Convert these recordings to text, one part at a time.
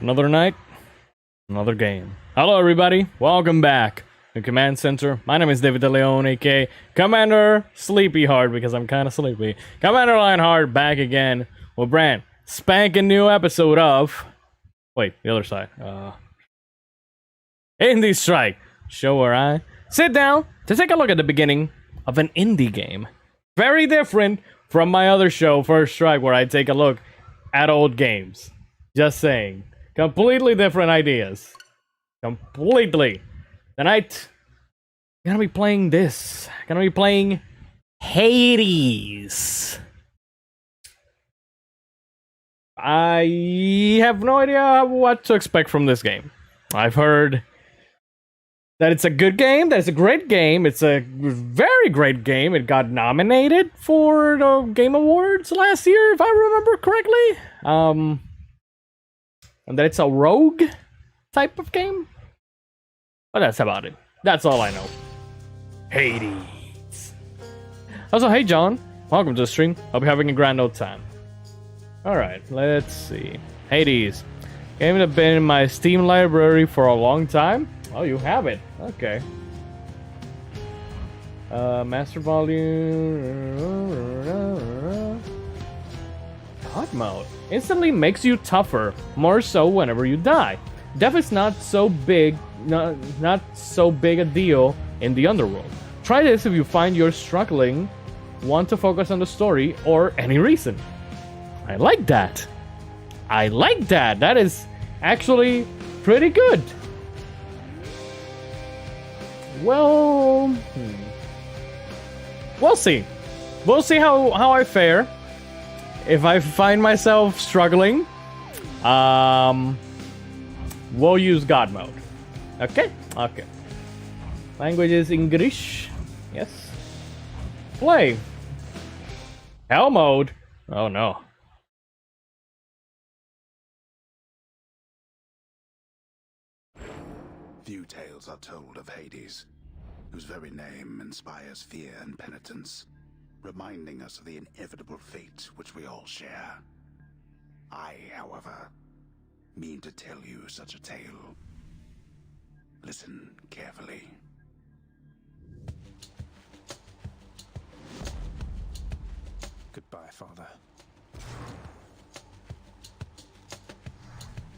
Another night, another game. Hello, everybody. Welcome back to Command Center. My name is David De Leon, aka Commander Sleepyheart, because I'm kind of sleepy. Commander Lionheart back again with brand spanking new episode of. Wait, the other side. Indie Strike, show where I sit down to take a look at the beginning of an indie game. Very different from my other show, First Strike, where I take a look at old games. Just saying. Completely different ideas. Completely. Tonight, I'm gonna be playing this. Gonna be playing Hades. I have no idea what to expect from this game. I've heard that it's a good game, that it's a great game, it's a very great game. It got nominated for the Game Awards last year, if I remember correctly. And that it's a rogue type of game. But that's about it. That's all I know. Hades. Also, hey John, welcome to the stream. Hope you're having a grand old time. Alright, let's see. Hades. Game that's been in my Steam library for a long time. Oh, you have it. Okay. Master volume. God mode. Instantly makes you tougher, more so whenever you die. Death is not so big a deal in the underworld. Try this if you find you're struggling, want to focus on the story, or any reason. I like that. I like that. That is actually pretty good. Well, we'll see. We'll see how I fare. If I find myself struggling, we'll use God mode. Okay? Okay. Language is English. Yes. Play. Hell mode. Oh no. Few tales are told of Hades, whose very name inspires fear and penitence, reminding us of the inevitable fate which we all share. I, however, mean to tell you such a tale. Listen carefully. Goodbye, Father.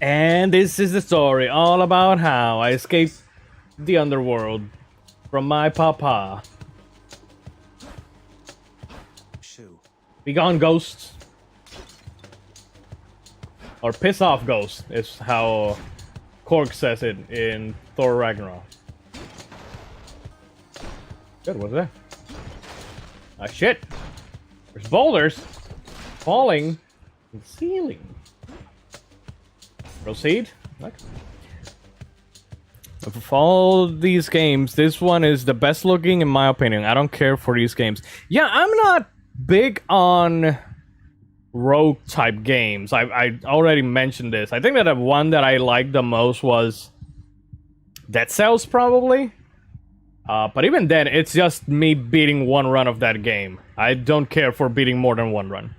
And this is the story all about how I escaped the underworld from my papa. Be gone, ghosts. Or piss off, ghosts, is how Korg says it in Thor Ragnarok. Good, what's that? Ah, shit! There's boulders falling from the ceiling. Proceed? Okay. Of all these games, this one is the best looking in my opinion. I don't care for these games. Yeah, I'm not big on rogue type games. I already mentioned this. I think that the one that I liked the most was Dead Cells, probably. But even then, it's just me beating one run of that game. I don't care for beating more than one run.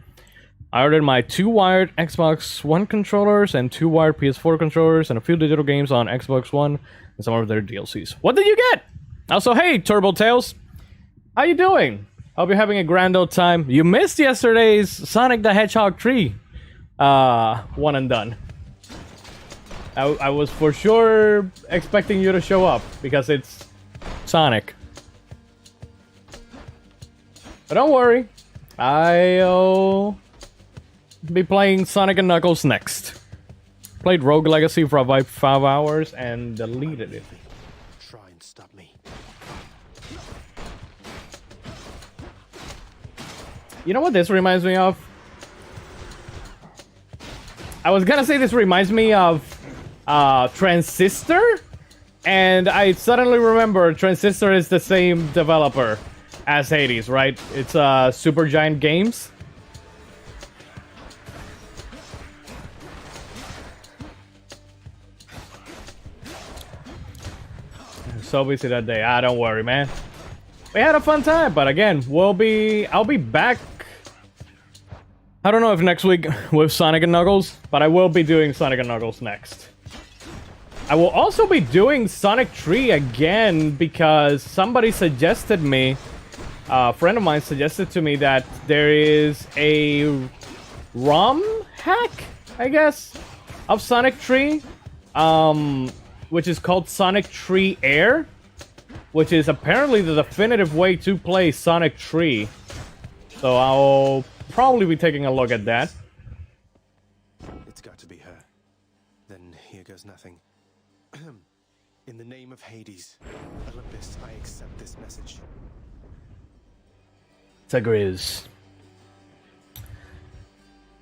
I ordered my 2 wired Xbox One controllers and 2 wired PS4 controllers and a few digital games on Xbox One and some of their DLCs. What did you get? Also, hey, Turbo Tails, how you doing? Hope you're having a grand old time. You missed yesterday's Sonic the Hedgehog 3 one and done. I was for sure expecting you to show up because it's Sonic. But don't worry, I'll be playing Sonic and Knuckles next. Played Rogue Legacy for about 5 hours and deleted it. Try and stop me. You know what this reminds me of? I was gonna say this reminds me of Transistor, and I suddenly remember Transistor is the same developer as Hades, right? It's Supergiant Games. So busy that day. Ah, don't worry, man. We had a fun time, but again, I'll be back I don't know if next week with Sonic and Knuckles, but I will be doing Sonic and Knuckles next. I will also be doing Sonic 3 again because somebody suggested me, a friend of mine suggested to me that there is a ROM hack, I guess, of Sonic 3, which is called Sonic 3 Air, which is apparently the definitive way to play Sonic 3. So I'll probably be taking a look at that. It's got to be her. Then here goes nothing. In the name of Hades, Olympus, I accept this message. Tegriz.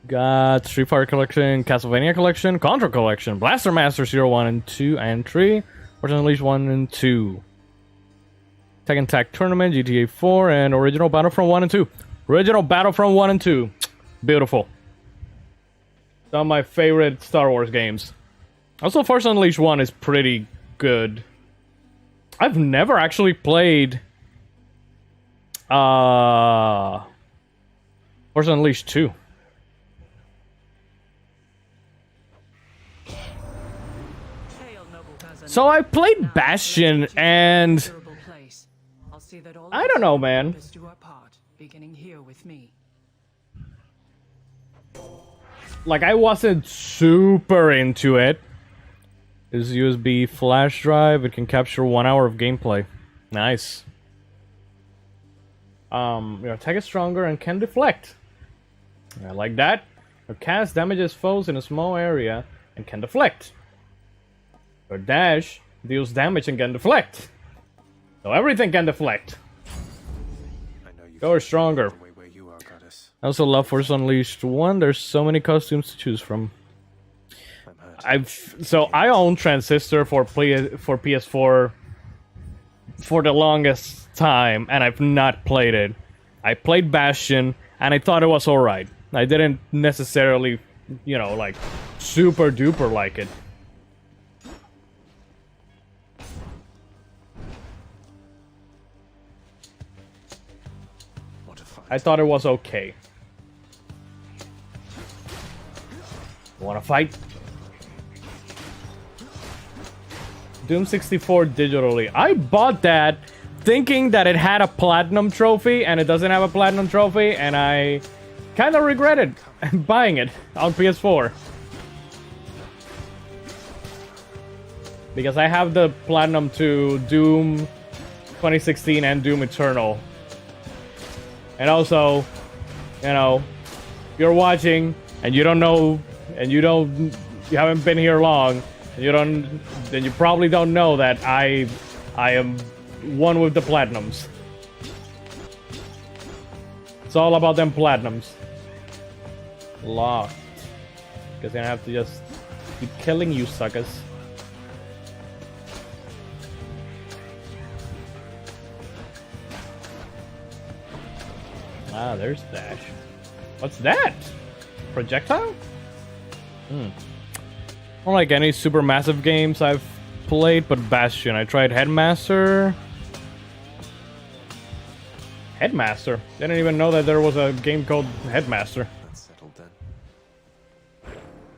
Got Street Fighter Collection, Castlevania Collection, Contra Collection, Blaster Master 0, 1, and 2, and 3, Force Unleashed 1 and 2. Tekken Tag Tournament, GTA 4, and Original Battlefront 1 and 2. Original Battlefront 1 and 2. Beautiful. Some of my favorite Star Wars games. Also, Force Unleashed 1 is pretty good. I've never actually played Force Unleashed 2. So I played Bastion, and I don't know, man. Like, I wasn't super into it. This USB flash drive, it can capture 1 hour of gameplay. Nice. Your attack is stronger and can deflect. I like that. Your cast damages foes in a small area and can deflect. Your dash deals damage and can deflect. So everything can deflect. You're stronger. I also love Force Unleashed 1. There's so many costumes to choose from. I own Transistor for PS4 for the longest time, and I've not played it. I played Bastion, and I thought it was alright. I didn't necessarily, you know, like, super duper like it. I thought it was okay. Wanna fight? Doom 64 digitally. I bought that thinking that it had a platinum trophy, and it doesn't have a platinum trophy, and I kind of regretted buying it on PS4. Because I have the platinum to Doom 2016 and Doom Eternal. And also, you know, you're watching and you don't know, and you haven't been here long, and then you probably don't know that I am one with the platinums. It's all about them platinums. Locked. Because I have to just keep killing you suckers. Ah, there's Dash. What's that? Projectile? I don't like any super massive games I've played, but Bastion. I tried Headmaster. Headmaster? Didn't even know that there was a game called Headmaster. That's settled then.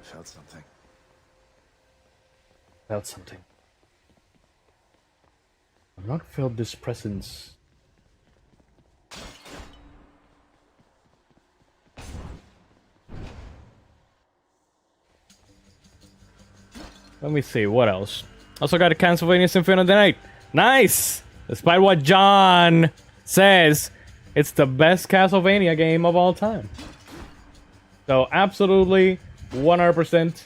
Felt something. Felt something. I've not felt this presence. Let me see, what else? Also got a Castlevania Symphony of the Night. Nice! Despite what John says, it's the best Castlevania game of all time. So, absolutely, 100%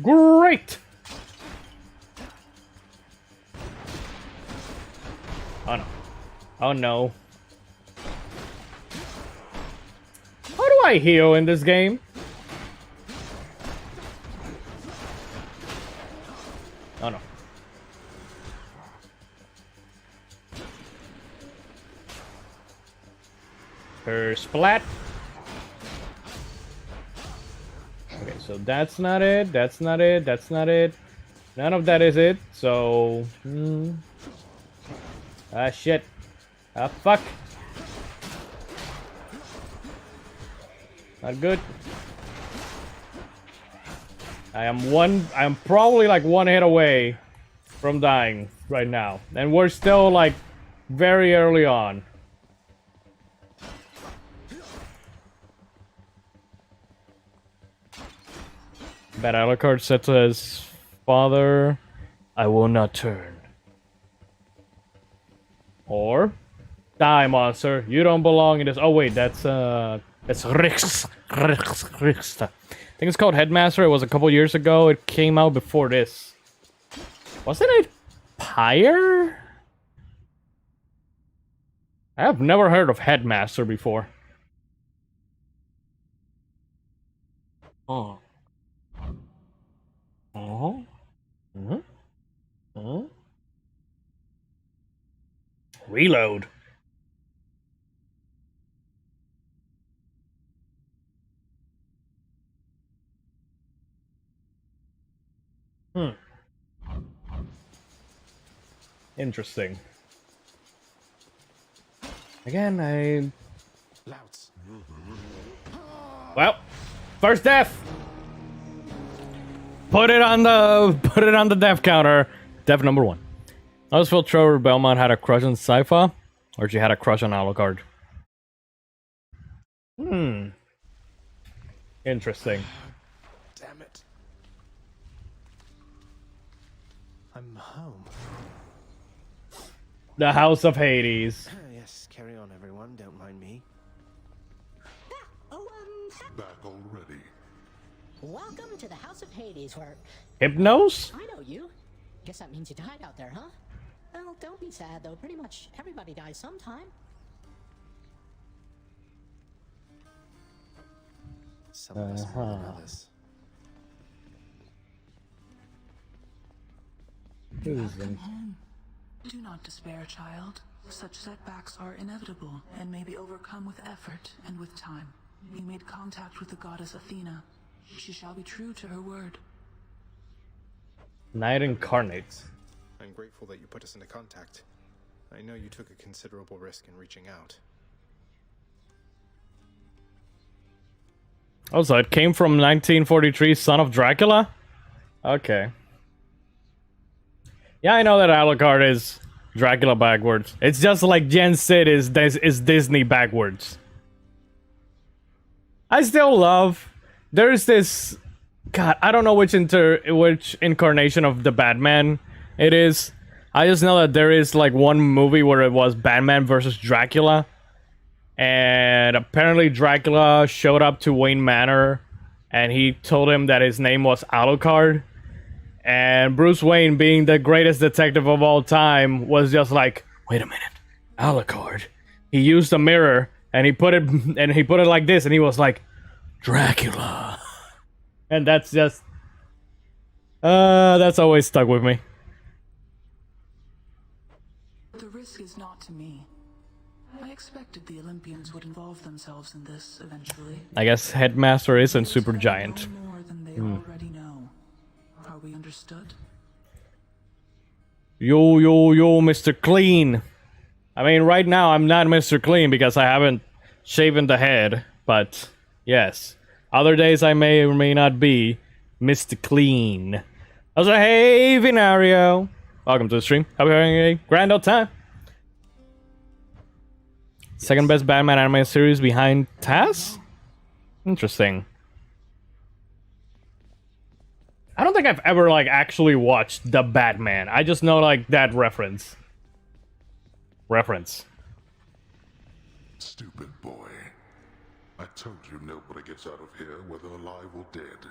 great! Oh no. Oh no. How do I heal in this game? Oh no. Her splat. Okay, so that's not it. That's not it. That's not it. None of that is it. So. Ah, shit. Ah, fuck. Not good. I am probably like one hit away from dying right now. And we're still like very early on. Bad Alucard said to his father, I will not turn. Or, die monster, you don't belong in this. Oh wait, that's Rix. I think it's called Headmaster. It was a couple years ago. It came out before this. Wasn't it Pyre? I have never heard of Headmaster before. Oh. Oh. Mm-hmm. Mm-hmm. Reload. Interesting. Again, Louts. well, first death. Put it on the death counter. Death number 1. I always felt Trevor Belmont had a crush on Sypha, or she had a crush on Alucard. Interesting. Damn it. I'm home. The House of Hades. Yes, carry on, everyone. Don't mind me. Back already. Welcome to the House of Hades, where... Hypnos? I know you. Guess that means you died out there, huh? Well, don't be sad, though. Pretty much everybody dies sometime. Some of us more than others. Welcome home. Do not despair, child. Such setbacks are inevitable and may be overcome with effort and with time. We made contact with the goddess Athena. She shall be true to her word. Night Incarnate. I'm grateful that you put us into contact. I know you took a considerable risk in reaching out. Also, it came from 1943 Son of Dracula? Okay. Yeah, I know that Alucard is Dracula backwards. It's just like Gen Sid is Disney backwards. I still love... There's this... God, I don't know which incarnation of the Batman it is. I just know that there is like one movie where it was Batman versus Dracula. And apparently Dracula showed up to Wayne Manor and he told him that his name was Alucard. And Bruce Wayne, being the greatest detective of all time, was just like, wait a minute, Alucard. He used a mirror and he put it like this and he was like, Dracula. And that's just that's always stuck with me. The risk is not to me. I expected the Olympians would involve themselves in this eventually. I guess Headmaster isn't super giant. No more than they already know. Are we understood? Yo, Mr. Clean. I mean, right now I'm not Mr. Clean because I haven't shaven the head, but yes. Other days I may or may not be Mr. Clean. Also, hey, Vinario. Welcome to the stream. Hope you're having a grand old time. Second best Batman anime series behind Taz? Interesting. I don't think I've ever, like, actually watched The Batman. I just know, like, that reference. Stupid boy. I told you nobody gets out of here, whether alive or dead.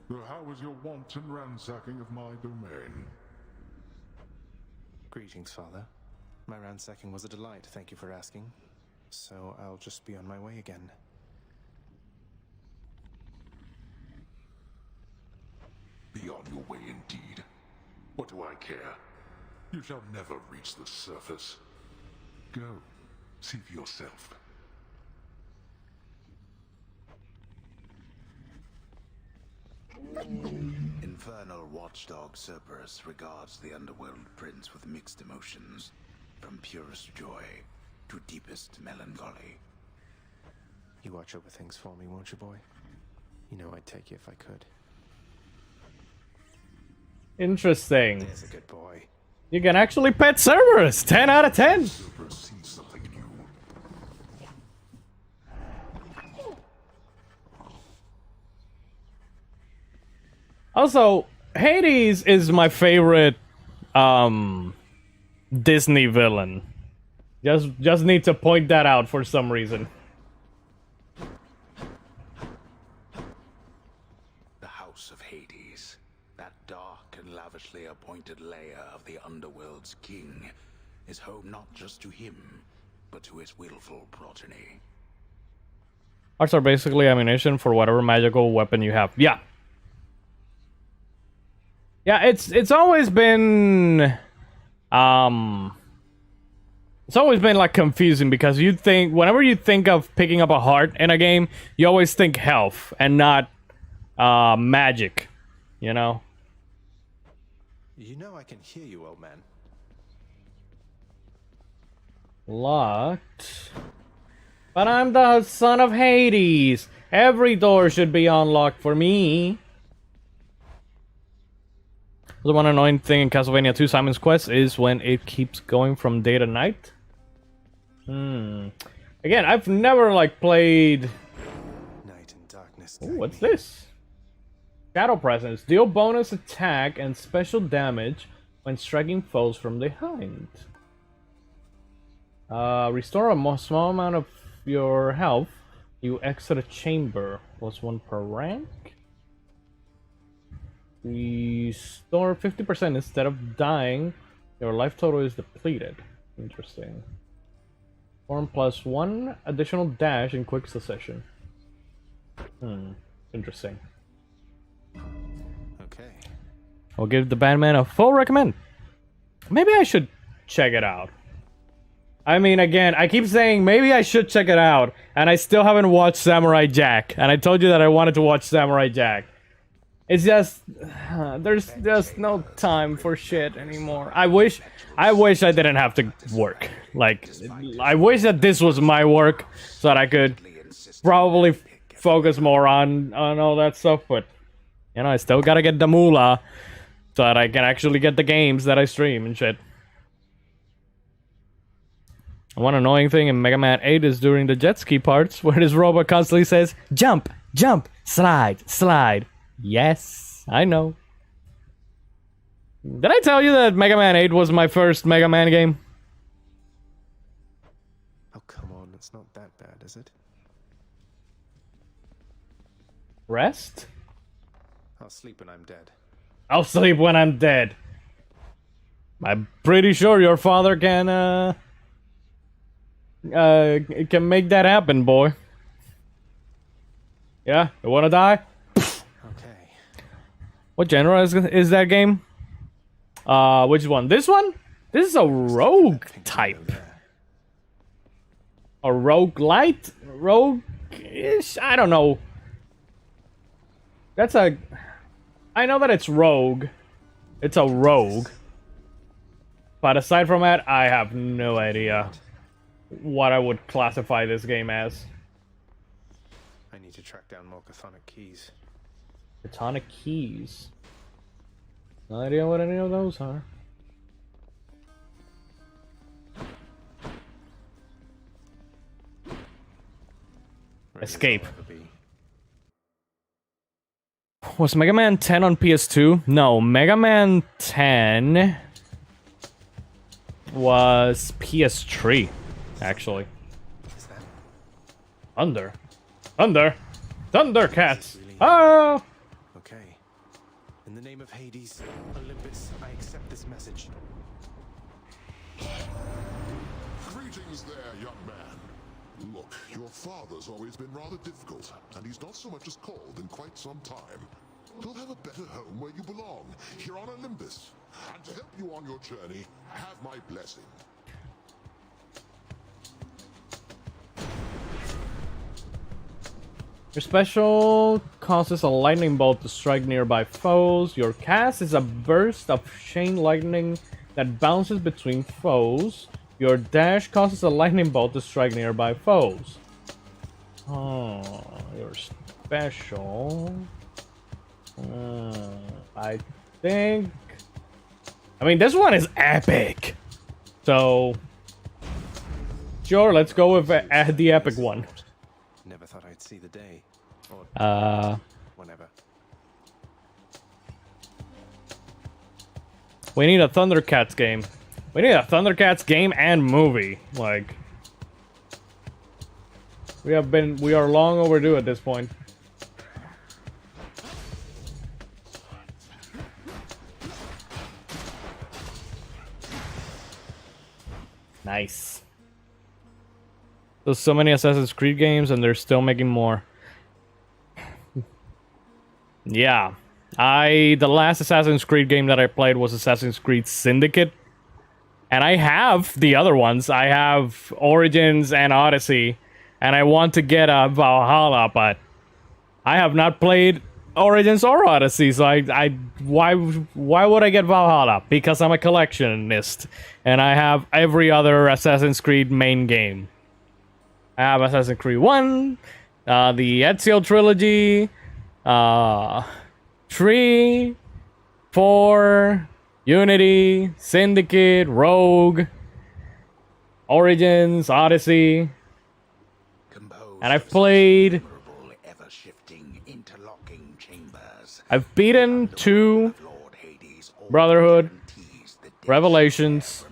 So how was your wanton ransacking of my domain? Greetings, Father. My ransacking was a delight, thank you for asking. So I'll just be on my way again. Be on your way indeed. What do I care? You shall never reach the surface. Go, see for yourself. Infernal watchdog Cerberus regards the underworld prince with mixed emotions, from purest joy to deepest melancholy. You watch over things for me, won't you, boy? You know I'd take you if I could. Interesting. There's a good boy. You can actually pet Cerberus. 10 out of 10. Silver sees something new. Also, Hades is my favorite Disney villain. Just need to point that out for some reason. The House of Hades, that dark and lavishly appointed lair of the Underworld's king, is home not just to him, but to his willful progeny. Hearts are basically ammunition for whatever magical weapon you have. Yeah. Yeah, it's always been it's always been like confusing because you think whenever you think of picking up a heart in a game, you always think health and not magic, you know? You know I can hear you, old man. Locked. But I'm the son of Hades. Every door should be unlocked for me. The one annoying thing in Castlevania 2 Simon's Quest is when it keeps going from day to night. Again, I've never like played. Night and darkness. Ooh, what's this? Shadow Presence. Deal bonus attack and special damage when striking foes from behind. Restore a small amount of your health. You exit a chamber. +1 per rank. Restore 50% instead of dying. Your life total is depleted. Interesting. Form +1 additional dash in quick succession. Interesting. Okay. I'll give the Batman a full recommend. Maybe I should check it out. I mean, again, I keep saying maybe I should check it out, and I still haven't watched Samurai Jack. And I told you that I wanted to watch Samurai Jack. It's just there's just no time for shit anymore. I wish I didn't have to work. Like, I wish that this was my work so that I could probably focus more on all that stuff. But you know, I still gotta get the moolah so that I can actually get the games that I stream and shit. One annoying thing in Mega Man 8 is during the jet ski parts where this robot constantly says, "Jump, jump, slide, slide." Yes, I know. Did I tell you that Mega Man 8 was my first Mega Man game? Oh, come on. It's not that bad, is it? Rest? I'll sleep when I'm dead. I'll sleep when I'm dead. I'm pretty sure your father can make that happen, boy. Yeah, you wanna die? Okay. What genre is that game? Which one? This one? This is a rogue type. A roguelite? Rogue-ish? I don't know. That's a... I know that it's rogue. It's a rogue. But aside from that, I have no idea what I would classify this game as. I need to track down more chthonic keys. Chthonic keys. No idea what any of those are. Ready as Escape. I'll ever be. Was Mega Man 10 on PS2? No, Mega Man 10 was PS3, actually. Is that Thunder. Thunder. Thundercats. Oh! okay? In the name of Hades, Olympus, I accept this message. Greetings there, young man. Look, your father's always been rather difficult, and he's not so much as called in quite some time. He'll have a better home where you belong, here on Olympus. And to help you on your journey, have my blessing. Your special causes a lightning bolt to strike nearby foes. Your cast is a burst of chain lightning that bounces between foes. Your dash causes a lightning bolt to strike nearby foes. Oh, you're special. I think. I mean, this one is epic. So, sure, let's go with the epic one. Never thought I'd see the day. Or whenever. We need a Thundercats game. We need a Thundercats game and movie. Like, we are long overdue at this point. Nice. There's so many Assassin's Creed games and they're still making more. Yeah. The last Assassin's Creed game that I played was Assassin's Creed Syndicate. And I have the other ones. I have Origins and Odyssey. And I want to get a Valhalla, but I have not played Origins or Odyssey, so why would I get Valhalla? Because I'm a collectionist, and I have every other Assassin's Creed main game. I have Assassin's Creed 1, the Ezio trilogy, 3, 4, Unity, Syndicate, Rogue, Origins, Odyssey, and I've played. I've beaten 2, Brotherhood, Revelations,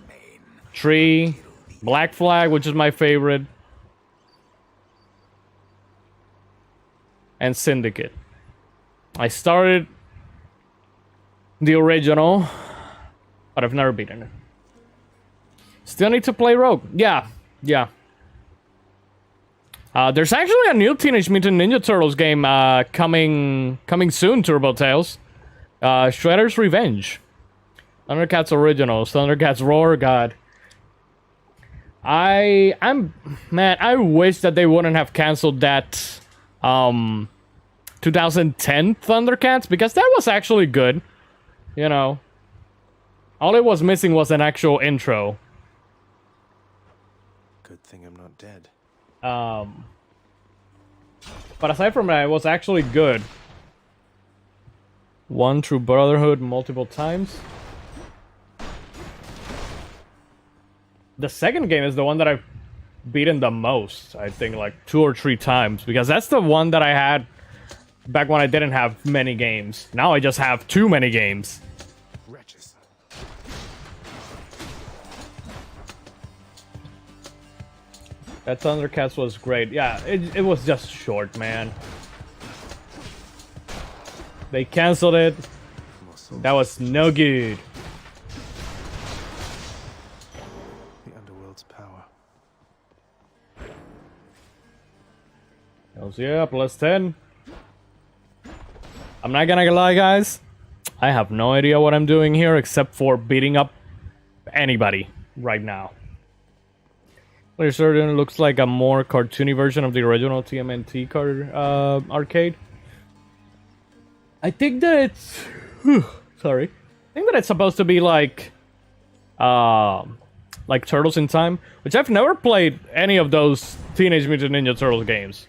3, Black Flag, which is my favorite, and Syndicate. I started the original, but I've never beaten it. Still need to play Rogue. Yeah. There's actually a new Teenage Mutant Ninja Turtles game coming soon, Turbo Tales. Shredder's Revenge. Thundercats Originals, Thundercats Roar, God. I wish that they wouldn't have canceled that 2010 Thundercats, because that was actually good. You know. All it was missing was an actual intro. Good thing I'm not dead. But aside from that, it was actually good. Won through Brotherhood multiple times. The second game is the one that I've beaten the most. I think like 2 or 3 times, because that's the one that I had back when I didn't have many games. Now I just have too many games. Wretches. That Thundercats was great. Yeah, it was just short, man. They canceled it. That was no good. The underworld's power. Hells yeah, +10. I'm not gonna lie, guys. I have no idea what I'm doing here except for beating up anybody right now. Clear Certain looks like a more cartoony version of the original TMNT arcade. I think that it's... sorry. I think that it's supposed to be like Turtles in Time, which I've never played any of those Teenage Mutant Ninja Turtles games.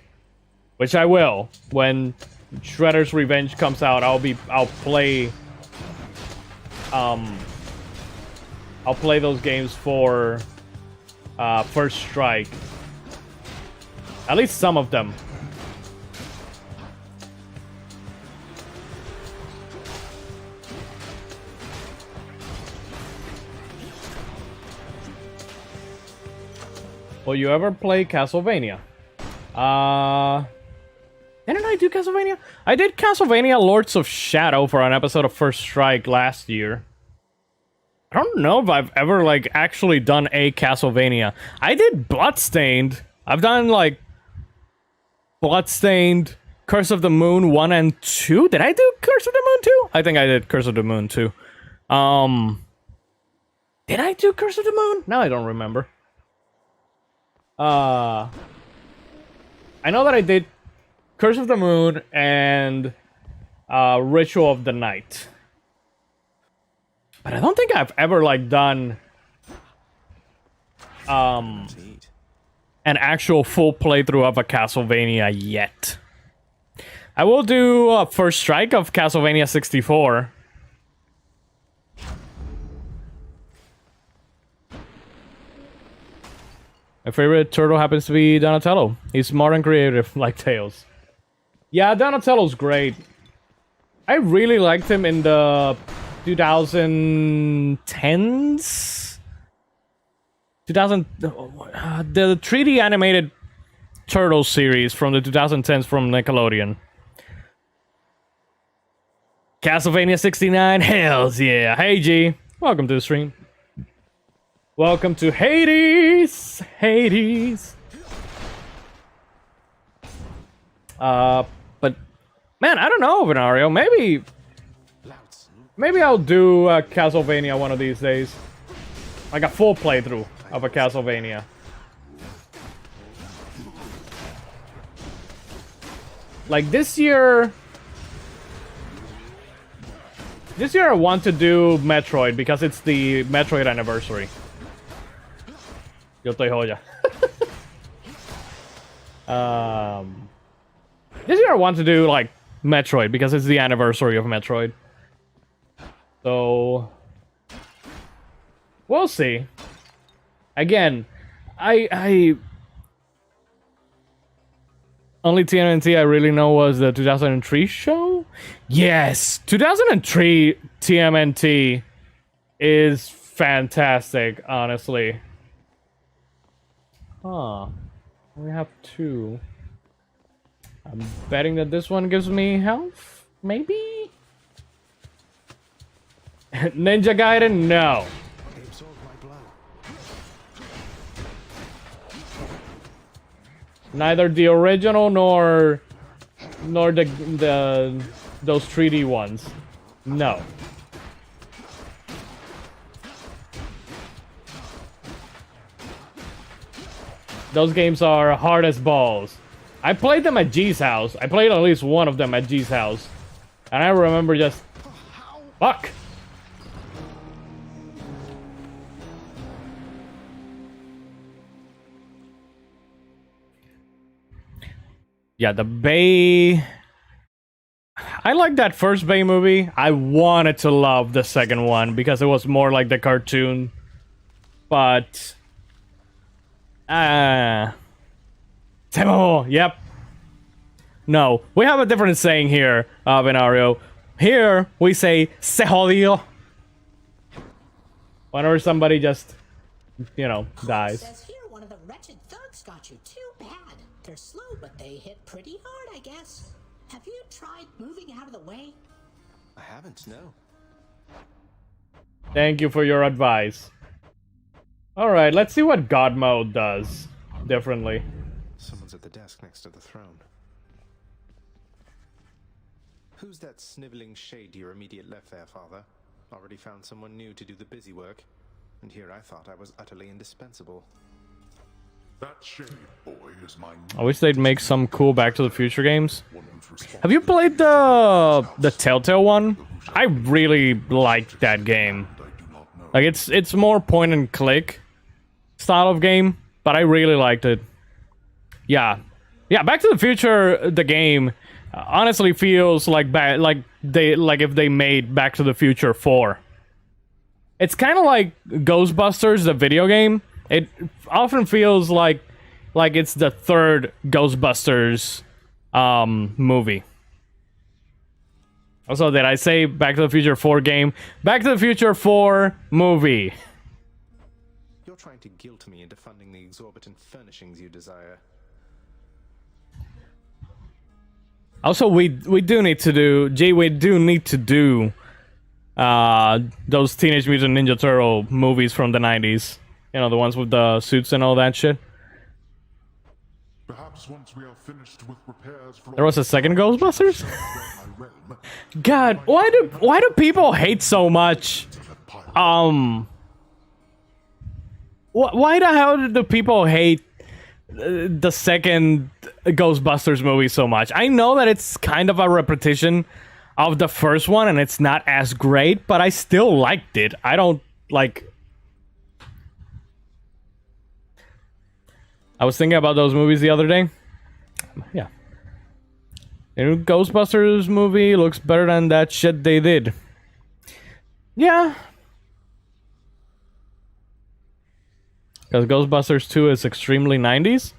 Which I will. When Shredder's Revenge comes out, I'll play those games for First Strike. At least some of them. Will you ever play Castlevania? Didn't I do Castlevania? I did Castlevania Lords of Shadow for an episode of First Strike last year. I don't know if I've ever, like, actually done a Castlevania. I did Bloodstained. I've done, like, Bloodstained, Curse of the Moon 1 and 2. Did I do Curse of the Moon 2? I think I did Curse of the Moon 2. Did I do Curse of the Moon? No, I don't remember. I know that I did Curse of the Moon and Ritual of the Night. But I don't think I've ever, like, done... To eat. an actual full playthrough of a Castlevania yet. I will do a first strike of Castlevania 64. My favorite turtle happens to be Donatello. He's smart and creative, like Tails. Yeah, Donatello's great. I really liked him in the 2010s? The 3D animated Turtles series from the 2010s from Nickelodeon. Castlevania 69, hells yeah. Hey G, welcome to the stream. Welcome to Hades! Hades! But, man, I don't know, Venario. Maybe I'll do a Castlevania one of these days. Like a full playthrough of a Castlevania. Like this year I want to do Metroid because it's the Metroid anniversary. Yo estoy joya. This year I want to do like Metroid because it's the anniversary of Metroid. So we'll see. Again, I only TMNT I really know was the 2003 show. Yes, 2003 TMNT is fantastic, honestly. Huh. We have two. I'm betting that this one gives me health? Maybe? Ninja Gaiden? No. Neither the original nor the those 3D ones. No. Those games are hard as balls. I played them at G's house. I played at least one of them at G's house. And I remember just... Fuck! Yeah, the Bay... I like that first Bay movie. I wanted to love the second one because it was more like the cartoon. But... Temo, yep. No, we have a different saying here, Venario. Here, we say, se jodió. Whenever somebody just, you know, dies. Says here one of the wretched thugs got you. Too bad. They're slow, but they hit pretty hard, I guess. Have you tried moving out of the way? I haven't, no. Thank you for your advice. Alright, let's see what God Mode does differently. Someone's at the desk next to the throne. Who's that sniveling shade to your immediate left there, Father? Already found someone new to do the busy work. And here I thought I was utterly indispensable. That shade, boy, is my I wish they'd make some cool Back to the Future games. Have you played the Telltale one? I really liked that game. Like it's more point and click style of game, but I really liked it. Yeah, Back to the Future, the game, honestly feels like if they made Back to the Future 4. It's kind of like Ghostbusters, the video game. It often feels like it's the third Ghostbusters movie. Also, did I say Back to the Future 4 game? Back to the Future 4 movie. You're trying to guilt me into funding the exorbitant furnishings you desire. Also, we do need to do... we do need to do those Teenage Mutant Ninja Turtle movies from the 90s. You know, the ones with the suits and all that shit. Perhaps once we are finished with repairs for There was a second Ghostbusters? God, why do people hate so much? Why the hell do people hate the second Ghostbusters movie so much? I know that it's kind of a repetition of the first one and it's not as great, but I still liked it. I don't like... I was thinking about those movies the other day. Yeah. The new Ghostbusters movie looks better than that shit they did. Yeah. Because Ghostbusters 2 is extremely 90s.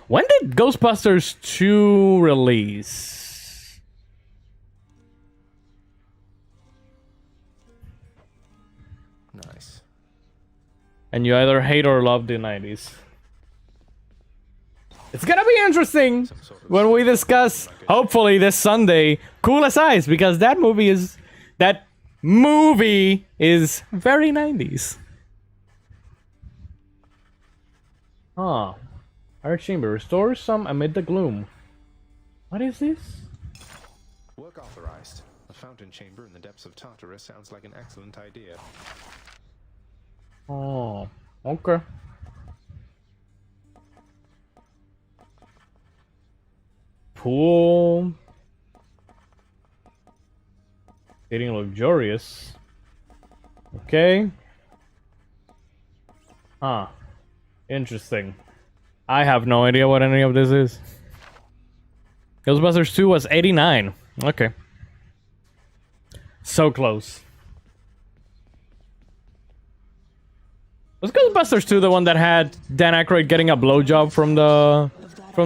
When did Ghostbusters 2 release? Nice. And you either hate or love the 90s. It's gonna be interesting when we discuss, hopefully this Sunday, Cool as Ice, because that movie is very 90s. Huh. Our chamber restores some amid the gloom. What is this? Work authorized. A fountain chamber in the depths of Tartarus sounds like an excellent idea. Oh, okay. Pool. Getting luxurious. Okay. Huh. Interesting. I have no idea what any of this is. Ghostbusters 2 was 89. Okay. So close. Was Ghostbusters 2 the one that had Dan Aykroyd getting a blowjob from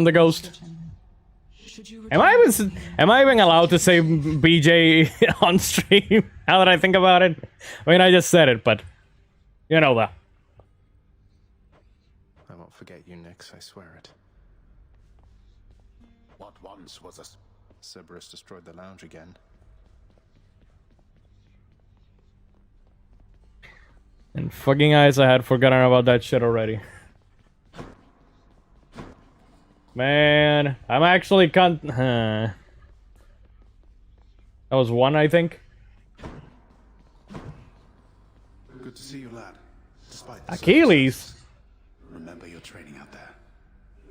the ghost? Am I even allowed to say BJ on stream? Now that I think about it, I mean I just said it, but you know that. I won't forget you, Nix, I swear it. What once was a Cerberus destroyed the lounge again. And fucking eyes, I had forgotten about that shit already. Man, I'm actually That was one, I think. Good to see you, lad. Despite the Achilles. circumstances, remember your training out there.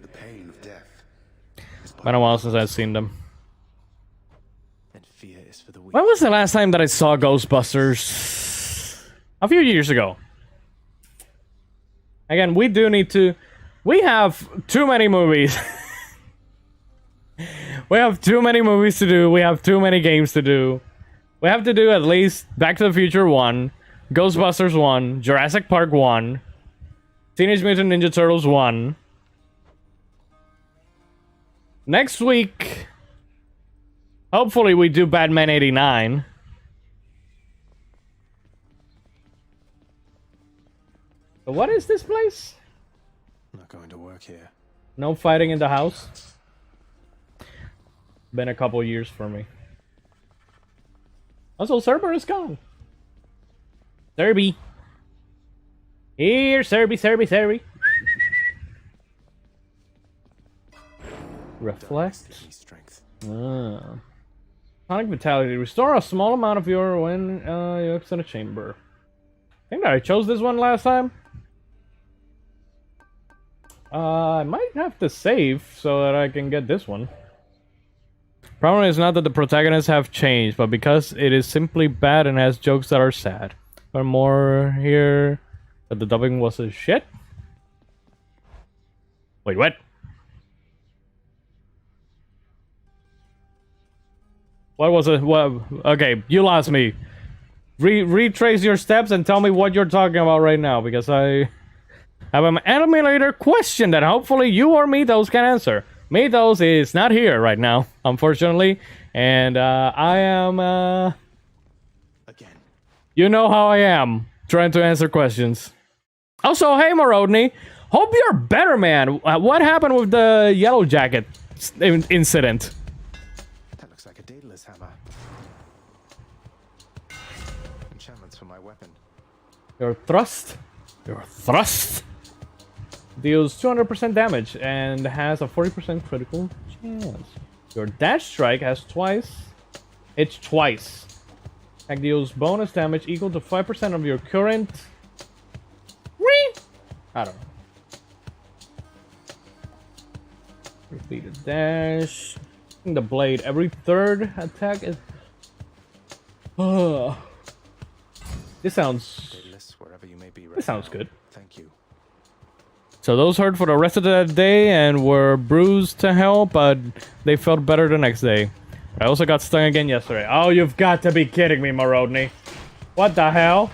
The pain of death. Been a while since I've seen them. And fear is for the weak. When was the last time that I saw Ghostbusters? A few years ago. Again, we do need to... We have too many movies. We have too many movies to do. We have too many games to do. We have to do at least Back to the Future 1, Ghostbusters 1, Jurassic Park 1, Teenage Mutant Ninja Turtles 1. Next week, hopefully we do Batman 89. But what is this place? Not going to work here. No fighting in the house? Been a couple years for me. Also, Cerberus is gone. Serby. Here, Serby. Reflect. Give me strength. Sonic Vitality. Restore a small amount of your when you exit a chamber. I think that I chose this one last time. I might have to save so that I can get this one. Problem is not that the protagonists have changed, but because it is simply bad and has jokes that are sad. But more here that the dubbing was a shit. Wait, what? What was it? What? Okay, you lost me. Retrace your steps and tell me what you're talking about right now, because I have an animator question that hopefully you or Mythos can answer. Mythos is not here right now, unfortunately, and I am, Again. you know how I am, trying to answer questions. Also, hey Morodny, hope you're better, man. What happened with the Yellow Jacket incident? That looks like a Daedalus hammer. Enchantments for my weapon. Your thrust deals 200% damage and has a 40% critical chance. Your dash strike has twice. It's twice. That deals bonus damage equal to 5% of your current. I don't know. Repeated dash. The blade. Every third attack is. This sounds. Daedalus, wherever you may be right This sounds now, good. Thank you. So those hurt for the rest of that day and were bruised to hell, but they felt better the next day. I also got stung again yesterday. Oh, you've got to be kidding me, Morodny. What the hell?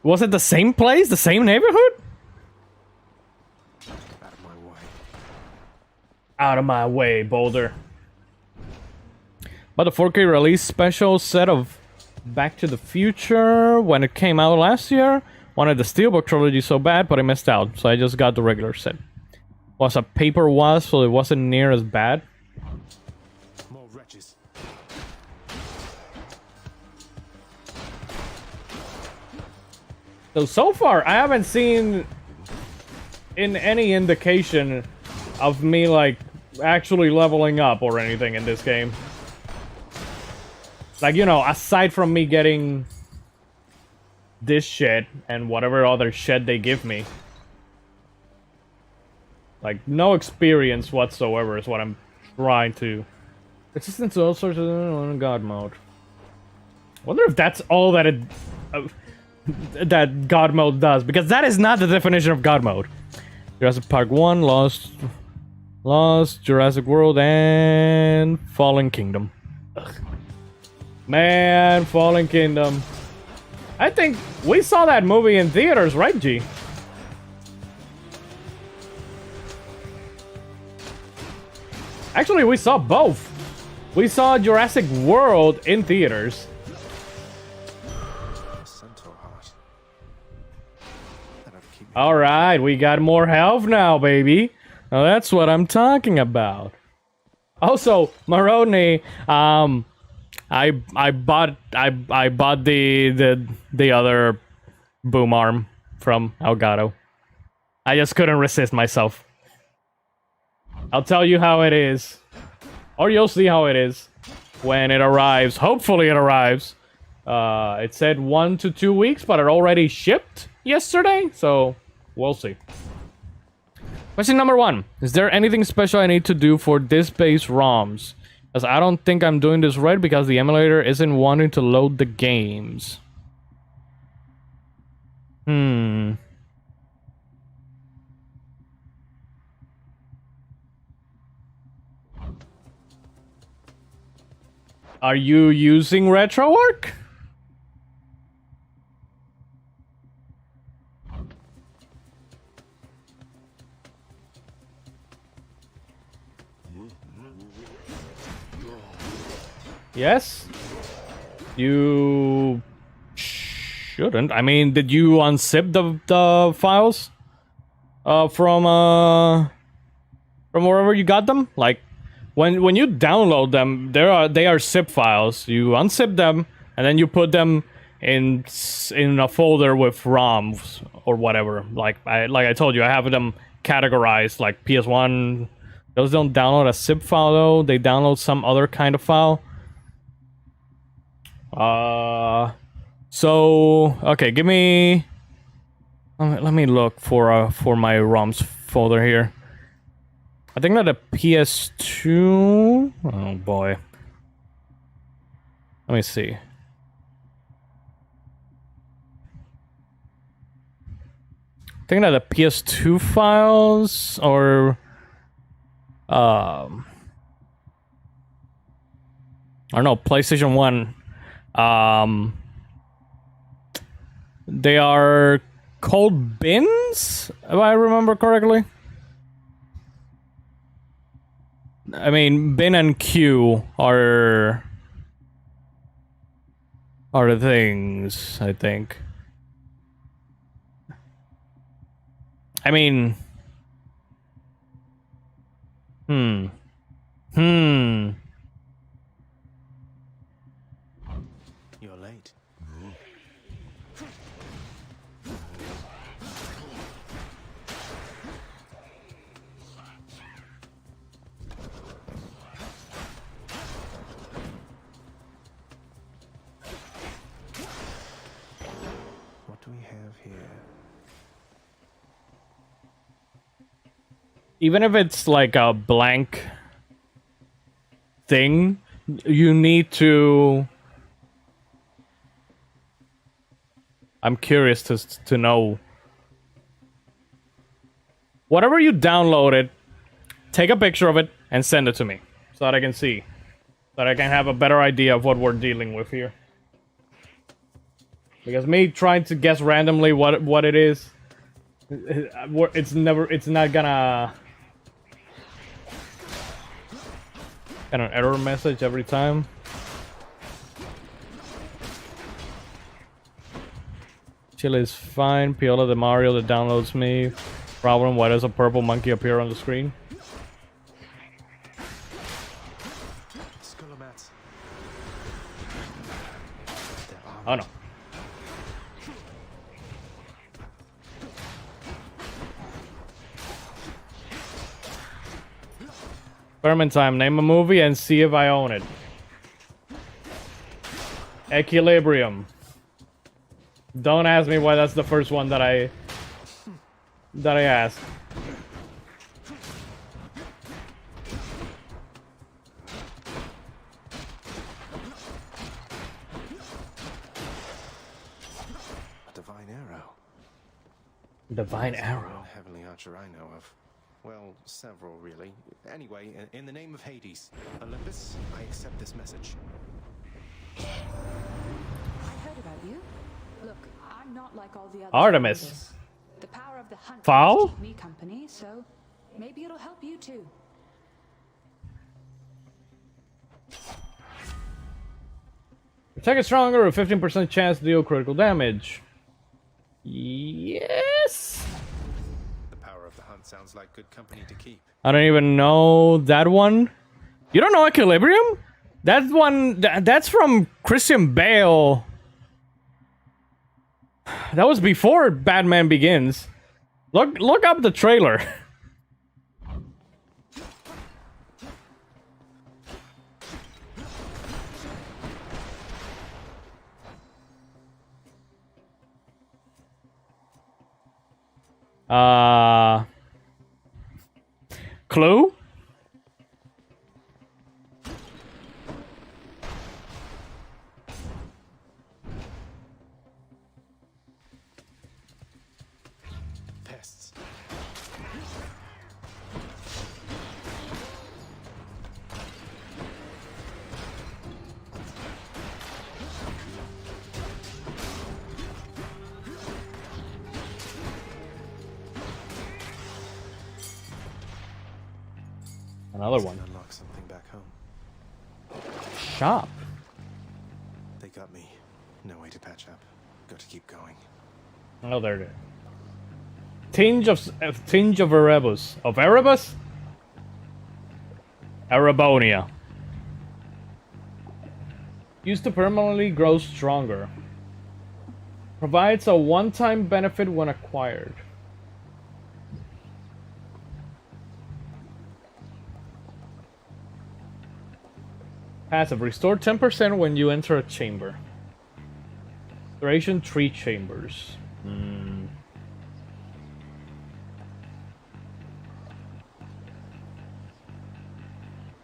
Was it the same place? The same neighborhood? Out of my way. Out of my way, Boulder. But the 4K release special set of Back to the Future, when it came out last year, wanted the Steelbook trilogy so bad, but I missed out, so I just got the regular set. Was a paper wasp, so it wasn't near as bad. More wretches. So far, I haven't seen in any indication of me, like, actually leveling up or anything in this game. Like, you know, aside from me getting this shit and whatever other shit they give me. Like, no experience whatsoever is what I'm trying to... Resistance to all sorts of God mode. Wonder if that's all that it... that God mode does, because that is not the definition of God mode. Jurassic Park 1, Lost, Jurassic World, and Fallen Kingdom. Ugh. Man, Fallen Kingdom. I think we saw that movie in theaters, right, G? Actually, we saw both. We saw Jurassic World in theaters. Alright, we got more health now, baby. Now that's what I'm talking about. Also, Morodny, I bought the other boom arm from Elgato. I just couldn't resist myself. I'll tell you how it is. Or you'll see how it is when it arrives. Hopefully it arrives. It said 1 to 2 weeks, but it already shipped yesterday, so we'll see. Question number 1. Is there anything special I need to do for disk-based ROMs? Because I don't think I'm doing this right because the emulator isn't wanting to load the games. Are you using RetroArch? Yes? You shouldn't. I mean, did you unzip the files from wherever you got them? Like, when you download them, they are zip files. You unzip them and then you put them in a folder with ROMs or whatever. Like I told you, I have them categorized. Like PS1, those don't download a zip file though. They download some other kind of file. So okay, give me. Let me look for my ROMs folder here. I think that the PS2. Oh boy. Let me see. I think that the PS2 files or I don't know, PlayStation 1. They are called bins, if I remember correctly. I mean, bin and queue are the things, I think. I mean, You're late. What do we have here? even if it's like a blank thing, you need to I'm curious to know. Whatever you downloaded, take a picture of it and send it to me so that I can see. So that I can have a better idea of what we're dealing with here. Because me trying to guess randomly what it is, it's not gonna get an error message every time. Chile is fine. Piola de Mario that downloads me. Problem, why does a purple monkey appear on the screen? Scullomats. Oh no. Experiment time. Name a movie and see if I own it. Equilibrium. Don't ask me why that's the first one that I asked. A divine arrow. Divine One arrow. heavenly archer I know of. Well, several really. Anyway, in the name of Hades, Olympus, I accept this message. I heard about you. Look, I'm not like all the others. Artemis. who do this. The power of the hunt Foul? keeps me company, so maybe it'll help you too. Attack is stronger, a 15% chance to deal critical damage. Yes. The power of the hunt sounds like good company to keep. I don't even know that one. You don't know Equilibrium? That one, that's from Christian Bale. That was before Batman Begins. Look up the trailer. Clue? Pests. Another one. Unlock something back home. Shop. They got me. No way to patch up. Got to keep going. Oh, there it is. Tinge of Erebus. Of Erebus? Erebonia. Used to permanently grow stronger. Provides a one-time benefit when acquired. Passive. Restore 10% when you enter a chamber. Duration 3 chambers.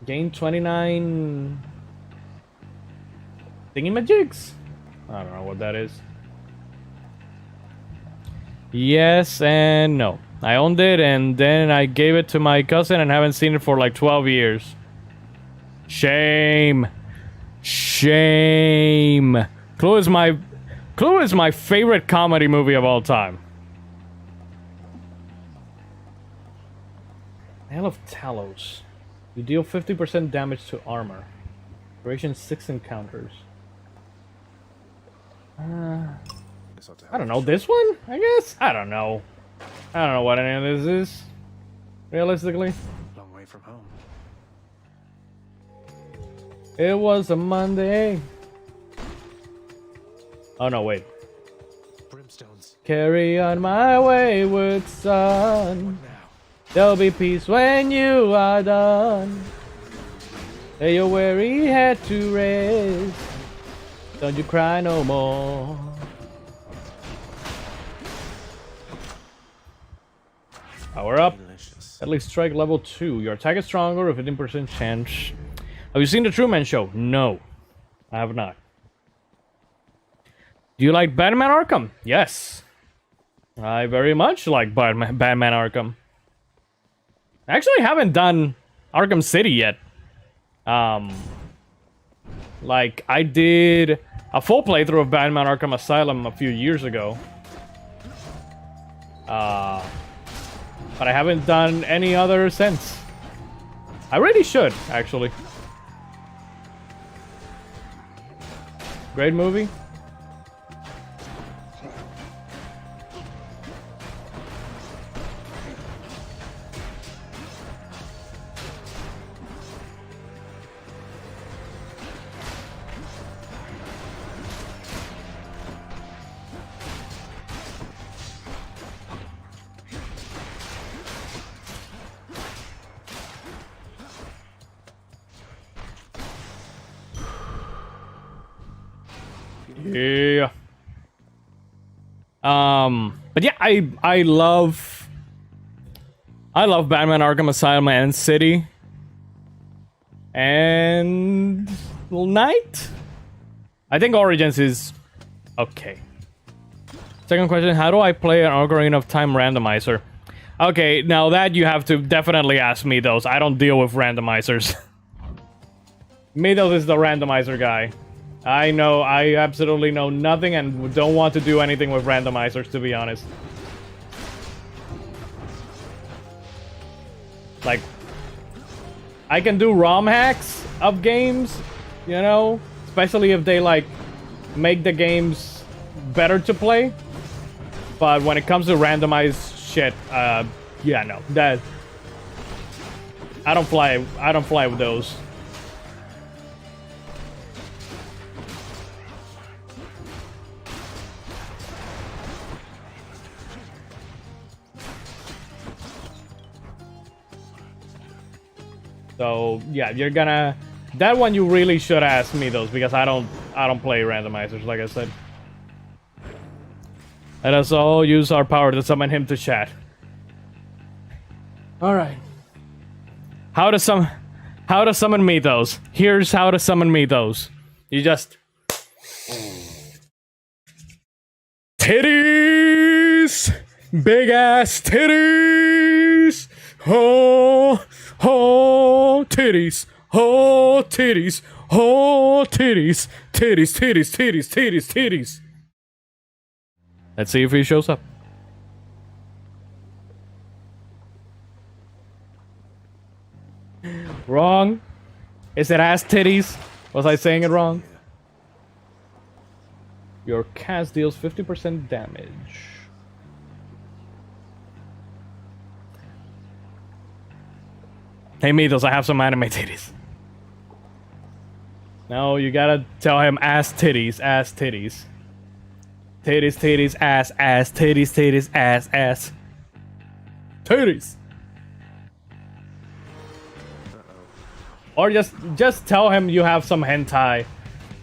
Gain 29 thingamajigs? I don't know what that is. Yes and no. I owned it and then I gave it to my cousin and haven't seen it for like 12 years. Shame. Shame. Clue is my favorite comedy movie of all time. Hail of Talos. You deal 50% damage to armor. Duration 6 encounters. This ought to I help. don't know, this one? I guess? I don't know. I don't know what any of this is. Realistically. Long way from home. It was a Monday. Oh no, wait. Brimstones. Carry on my wayward son. Now. There'll be peace when you are done. Lay your weary head to rest. Don't you cry no more. Power up. Delicious. At least strike level 2. Your attack is stronger with 15% chance. Have you seen the Truman Show? No. I have not. Do you like Batman Arkham? Yes. I very much like Batman Arkham. I actually haven't done Arkham City yet. Like, I did a full playthrough of Batman Arkham Asylum a few years ago. But I haven't done any other since. I really should, actually. Great movie. Yeah. But yeah, I love Batman Arkham Asylum and City. And Knight? I think Origins is okay. Second question, how do I play an Ocarina of Time randomizer? Okay, now that you have to definitely ask me those. I don't deal with randomizers. Midos is the randomizer guy. I absolutely know nothing and don't want to do anything with randomizers, to be honest. Like, I can do ROM hacks of games, you know? Especially if they, like, make the games better to play. But when it comes to randomized shit, yeah, no. That... I don't fly with those. So yeah, you're gonna... That one you really should ask me those, because I don't play randomizers, like I said. Let us all use our power to summon him to chat. Alright. How to summon me those. Here's how to summon me those. You just... Titties! Big ass titties! Oh! Oh, titties! Oh, titties! Oh, titties! Titties, titties, titties, titties, titties! Let's see if he shows up. Wrong. Is it ass titties? Was I saying it wrong? Your cast deals 50% damage. Hey, Midos, I have some anime titties. No, you gotta tell him ass titties, ass titties. Titties, titties, ass, ass, titties, titties, ass, ass. Titties! Or just tell him you have some hentai.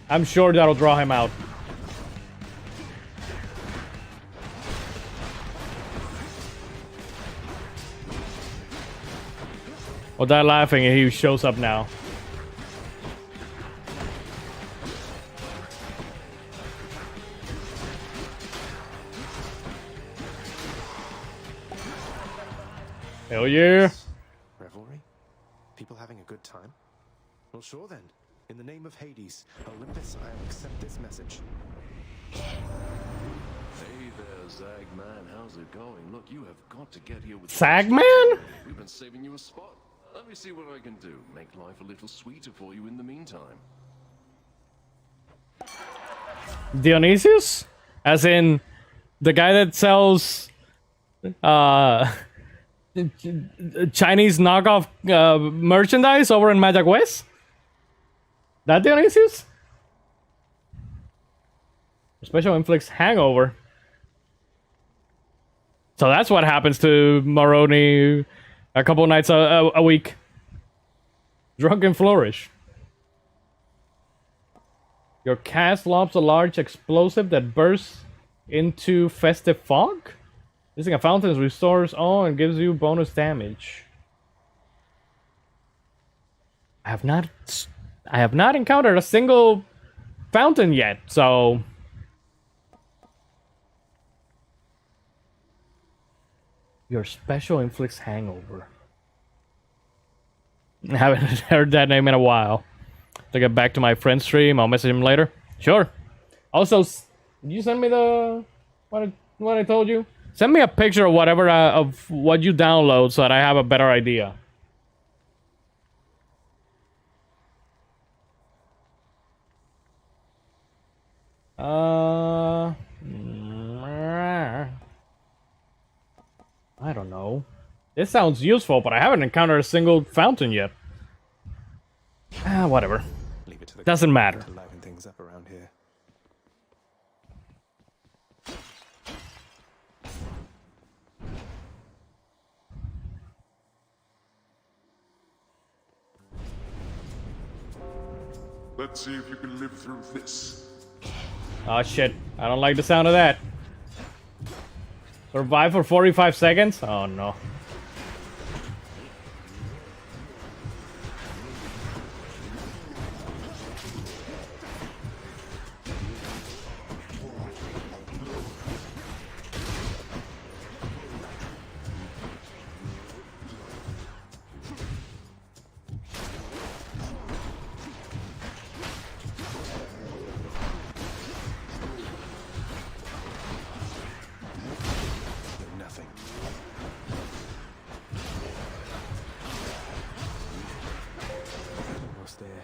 I'm sure that'll draw him out. Well, they're laughing and he shows up now. Hell yeah. Revelry? People having a good time? Well, sure then. In the name of Hades, Olympus, I'll accept this message. Hey there, Zagman. How's it going? Look, you have got to get here with... Zagman? We've been saving you a spot. Let me see what I can do. Make life a little sweeter for you in the meantime. Dionysius? As in, the guy that sells... Chinese knockoff merchandise over in Magic West? That Dionysius? Special inflicts hangover. So that's what happens to Moroni a couple nights a week. Drunken flourish. Your cast lobs a large explosive that bursts into festive fog? Using a fountain restores all and gives you bonus damage. I have not encountered a single fountain yet, so Your special inflicts hangover. I haven't heard that name in a while. To get back to my friend's stream, I'll message him later. Sure. Also, did you send me the what I told you? Send me a picture of whatever of what you download so that I have a better idea. I don't know. This sounds useful, but I haven't encountered a single fountain yet. Whatever. Leave it to the Doesn't matter. to liven things up around here. Let's see if you can live through this. Oh shit, I don't like the sound of that. Survive for 45 seconds? Oh no. Nothing. Almost there.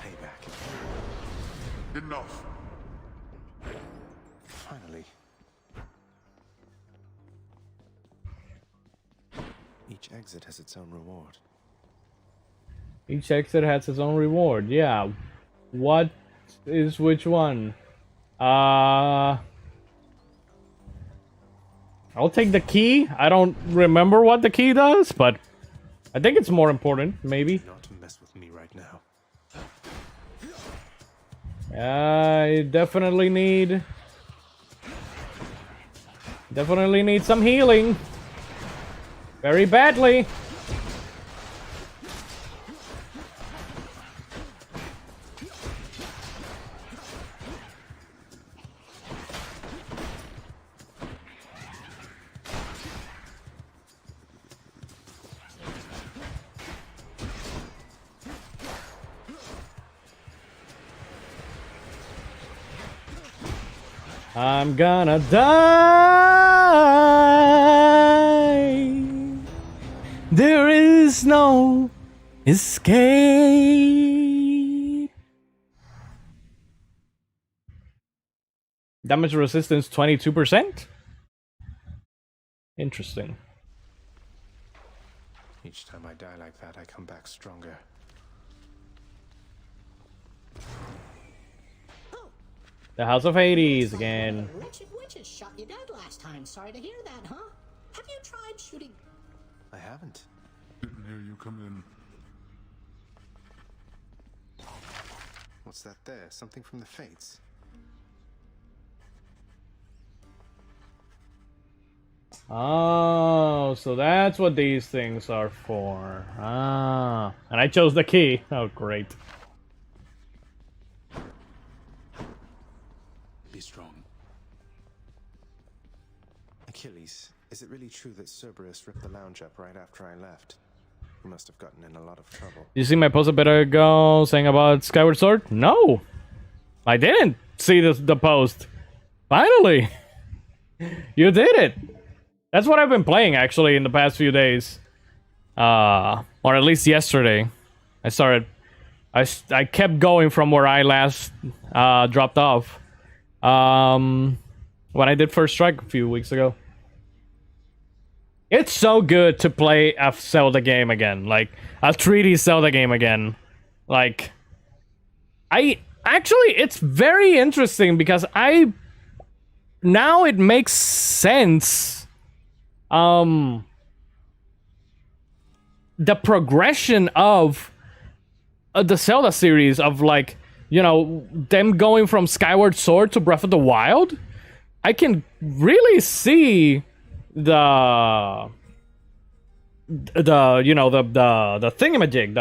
Payback. Enough. Finally. Each exit has its own reward. Each exit has its own reward. Yeah. What is which one? I'll take the key. I don't remember what the key does, but I think it's more important, maybe. Not to mess with me right now. I definitely need some healing. Very badly. I'm gonna die. There is no escape. Damage resistance 22%? Interesting. Each time I die like that, I come back stronger. The House of Hades again. Wretched witches shot you dead last time. Sorry to hear that, huh? Have you tried shooting? I haven't. Didn't hear you come in. What's that there? Something from the Fates? Oh, so that's what these things are for. Ah, and I chose the key. Oh, great. Be strong. Achilles, is it really true that Cerberus ripped the lounge up right after I left? He must have gotten in a lot of trouble. You see my post a bit ago saying about Skyward Sword? No, I didn't see the post. Finally, you did it. That's what I've been playing actually in the past few days, or at least yesterday. I kept going from where I last dropped off when I did First Strike a few weeks ago. It's so good to play a Zelda game again, like a 3D Zelda game again. Like, it's very interesting because now it makes sense. The progression of the Zelda series of, like, you know, them going from Skyward Sword to Breath of the Wild, I can really see the thingamajig,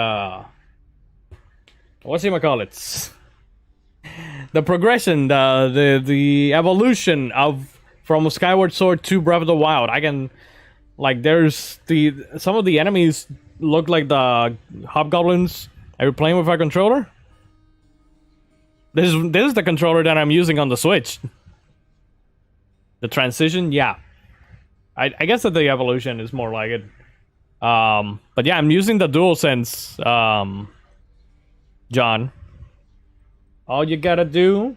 what's you call it? The progression, the evolution of from Skyward Sword to Breath of the Wild. I can, like, there's some of the enemies look like the hobgoblins. Are you playing with a controller? This is the controller that I'm using on the Switch. The transition, yeah. I guess that the evolution is more like it. But yeah, I'm using the DualSense, John. All you gotta do...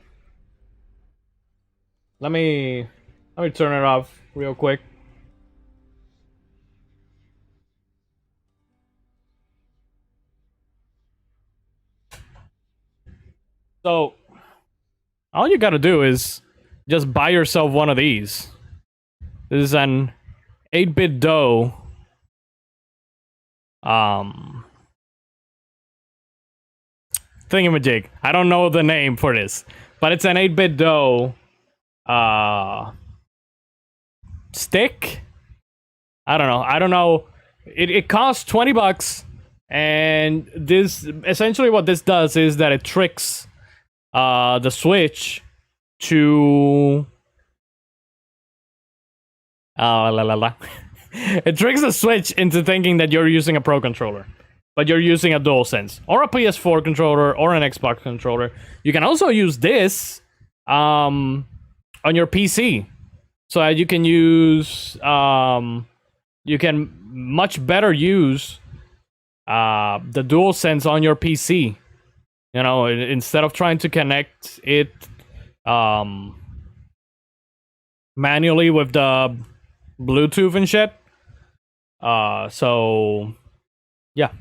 Let me turn it off real quick. So, all you gotta do is just buy yourself one of these. This is an 8-bit dough. Thingamajig. I don't know the name for this, but it's an 8-bit dough. Stick? I don't know. It costs $20, and this essentially what this does is that it tricks the Switch to it tricks the Switch into thinking that you're using a Pro controller, but you're using a DualSense or a PS4 controller or an Xbox controller. You can also use this on your PC, so you can use you can much better use the DualSense on your PC. You know, instead of trying to connect it manually with the Bluetooth and shit. So yeah.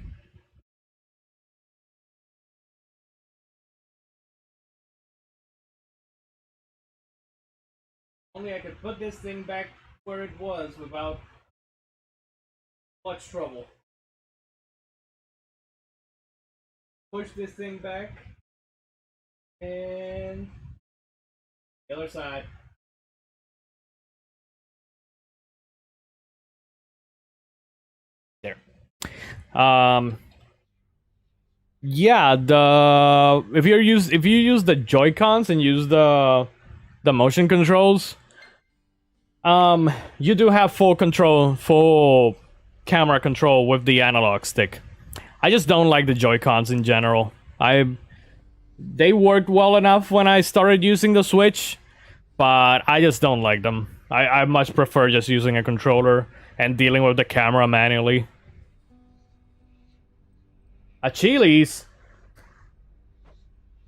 Only I could put this thing back where it was without much trouble. Push this thing back, and the other side. There. Yeah, if you use the Joy-Cons and use the motion controls, you do have full camera control with the analog stick. I just don't like the Joy-Cons in general. They worked well enough when I started using the Switch, but I just don't like them. I much prefer just using a controller and dealing with the camera manually. A Chili's?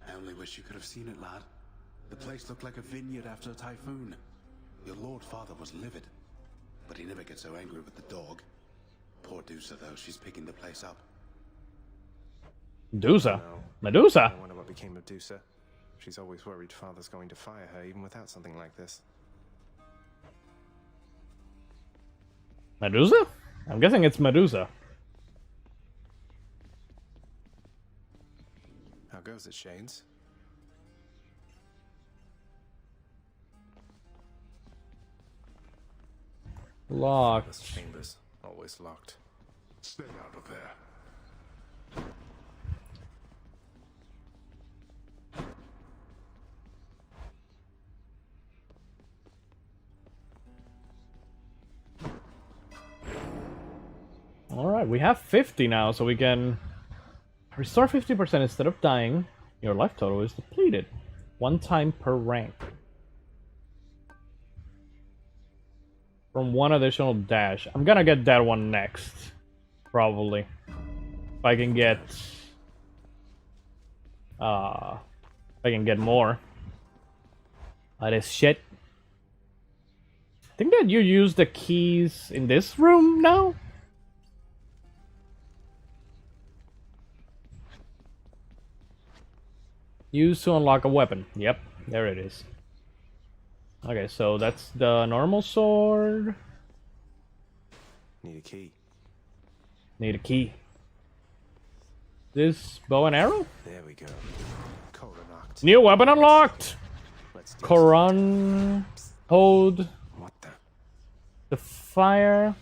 I only wish you could have seen it, lad. The place looked like a vineyard after a typhoon. Your lord father was livid, but he never gets so angry with the dog. Poor Dusa, though, she's picking the place up. Dusa? Medusa? I wonder what became of Dusa. She's always worried Father's going to fire her, even without something like this. Medusa? I'm guessing it's Medusa. How goes it, Shades? Locked. This chamber's always locked. Stay out of there. Alright, we have 50 now, so we can restore 50% instead of dying. Your life total is depleted. 1 time per rank. From 1 additional dash. I'm gonna get that one next. Probably. If I can get... if I can get more. That is shit. I think that you use the keys in this room now? Use to unlock a weapon. Yep, there it is. Okay, so that's the normal sword. Need a key. Need a key. This bow and arrow? There we go. Code unlocked. New weapon unlocked! Let's do Koran. Hold some- What the? the fire.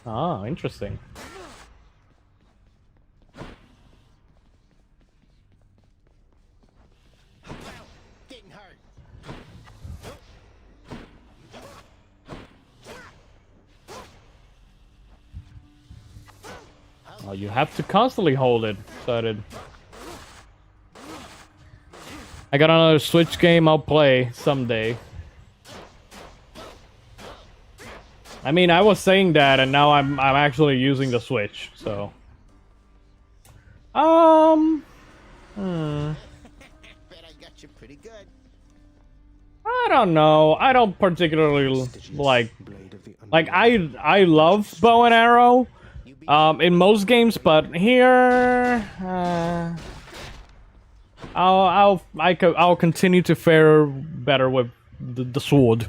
Ah, interesting. Didn't hurt. Oh, you have to constantly hold it. Excited. I got another Switch game I'll play someday. I mean, I was saying that, and now I'm actually using the Switch. So, Bet I got you pretty good. I don't know. I don't particularly like. Blade of the I love bow and arrow. In most games, but here, I'll continue to fare better with the sword.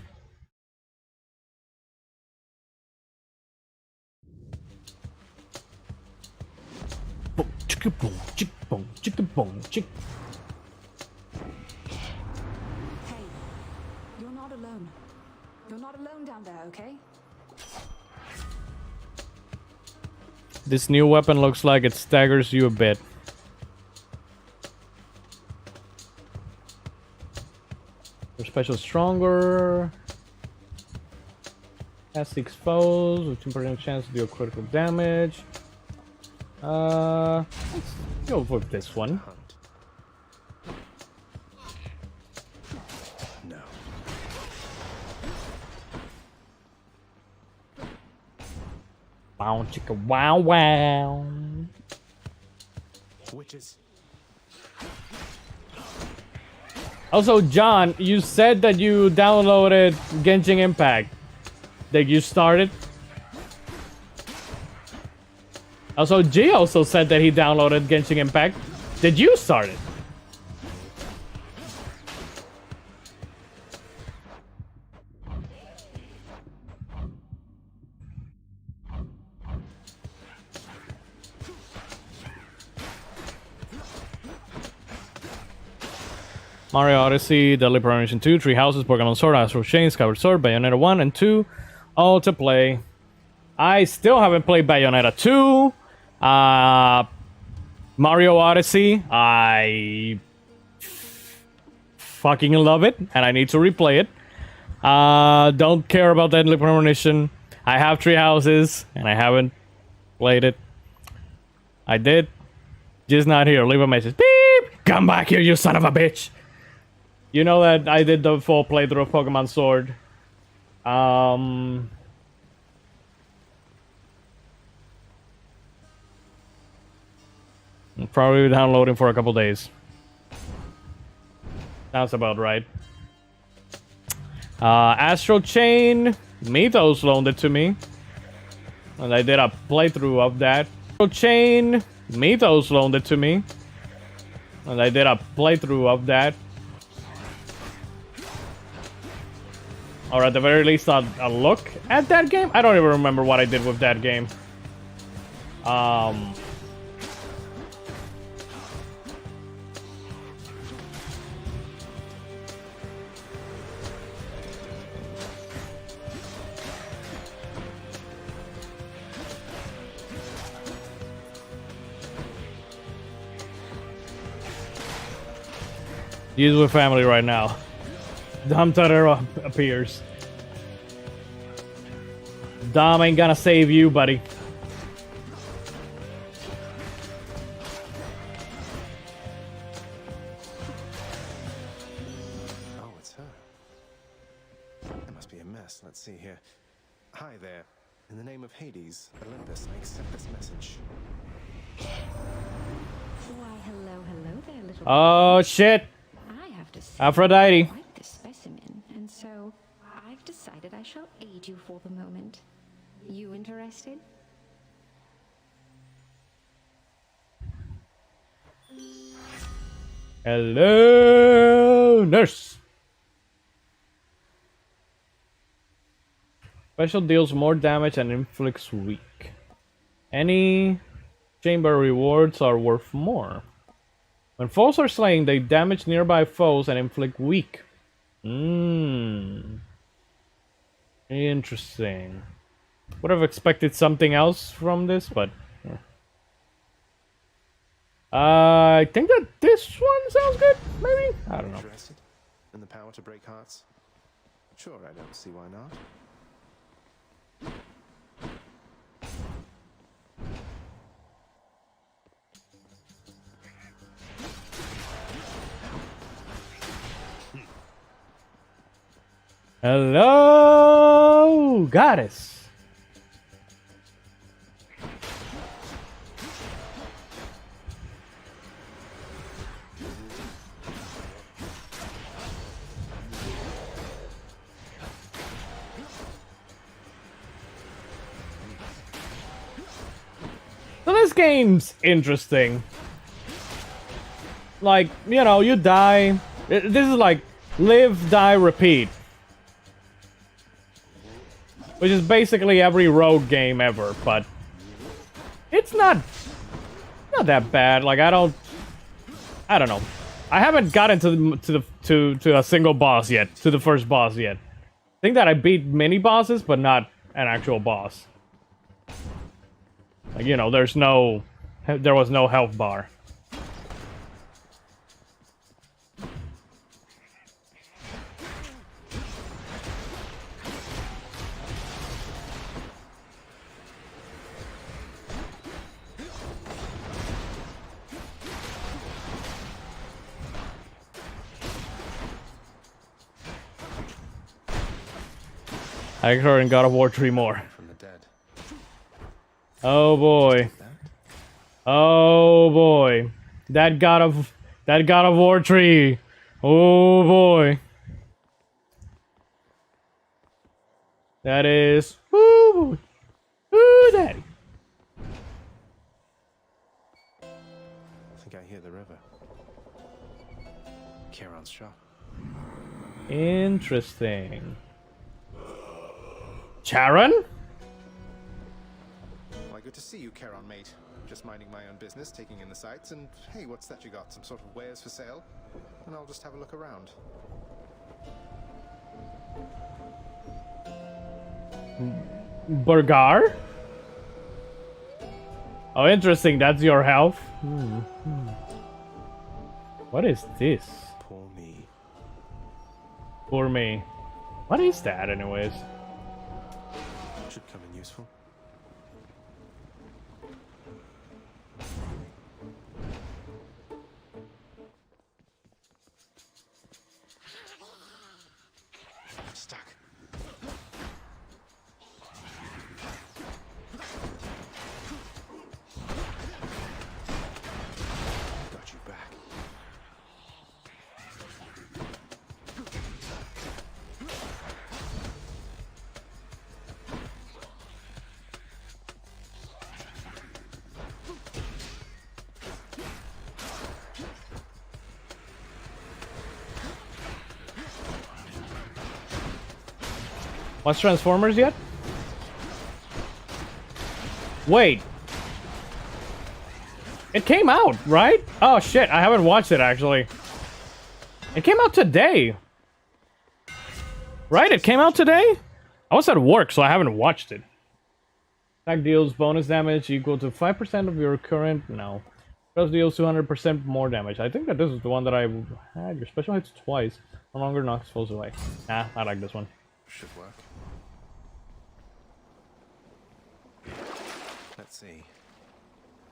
Boom, chicka boom, chick boom, chicka boom, chick. Hey, you're not alone. You're not alone down there, okay? This new weapon looks like it staggers you a bit. Your special stronger. Has 6 foes with 2% chance to deal critical damage. Let's go with this one. hunt. No. Wow, chicka, wow, wow. Witches. Also, John, you said that you downloaded Genshin Impact. That you started. Also, G also said that he downloaded Genshin Impact. Did you start it? Mario Odyssey, Deadly Premonition 2, Three Houses, Pokemon Sword, Astral Chain, Skyward Sword, Bayonetta 1 and 2, all to play. I still haven't played Bayonetta 2. Mario Odyssey, I fucking love it, and I need to replay it. Don't care about Deadly Premonition. I have Three Houses, and I haven't played it. I did. Just not here. Leave a message. Beep! Come back here, you son of a bitch! You know that I did the full playthrough of Pokemon Sword. Probably downloading for a couple days. Sounds about right. Astral Chain. Mythos loaned it to me. And I did a playthrough of that. Astral Chain. Mythos loaned it to me. And I did a playthrough of that. Or at the very least, a look at that game. I don't even remember what I did with that game. He's with family right now. Dom Totoro appears. Dom ain't gonna save you, buddy. Oh, it's her. It must be a mess. Let's see here. Hi there. In the name of Hades, Olympus, I accept this message. Why, hello there, little. Oh shit! I have to say, Aphrodite. quite the specimen, and so I've decided I shall aid you for the moment. You interested? Hello, nurse. Special deals more damage and inflicts weak. Any chamber rewards are worth more. When foes are slain, they damage nearby foes and inflict weak. Interesting. Would have expected something else from this, but yeah. I think that this one sounds good. Maybe, I don't know. Interested in the power to break hearts? Sure, I don't see why not. Hello, goddess. So this game's interesting. Like, you know, you die. This is like live, die, repeat. Which is basically every rogue game ever, but it's not that bad. Like I don't know. I haven't gotten to a single boss yet, to the first boss yet. I think that I beat mini bosses, but not an actual boss. Like, you know, there was no health bar. I heard in God of War 3 more. From the dead. Oh boy. Oh boy. That God of War 3. Oh boy. That is woo, woo, daddy. I think I hear the river. Charon's shop. Interesting. Charon? Why, good to see you, Charon, mate. Just minding my own business, taking in the sights, and hey, what's that you got? Some sort of wares for sale? And I'll just have a look around. Burgar? Oh, interesting. That's your health. What is this? Poor me. For me. What is that, anyways? Should come in useful. Stuck. Got you back. Watch Transformers yet? Wait. It came out, right? Oh shit, I haven't watched it actually. It came out today. Right? It came out today? I was at work, so I haven't watched it. Attack deals bonus damage equal to 5% of your current... No. Plus deals 200% more damage. I think that this is the one that I had. Your special hits twice. No longer knocks foes away. Nah, I like this one. Should work. Let's see.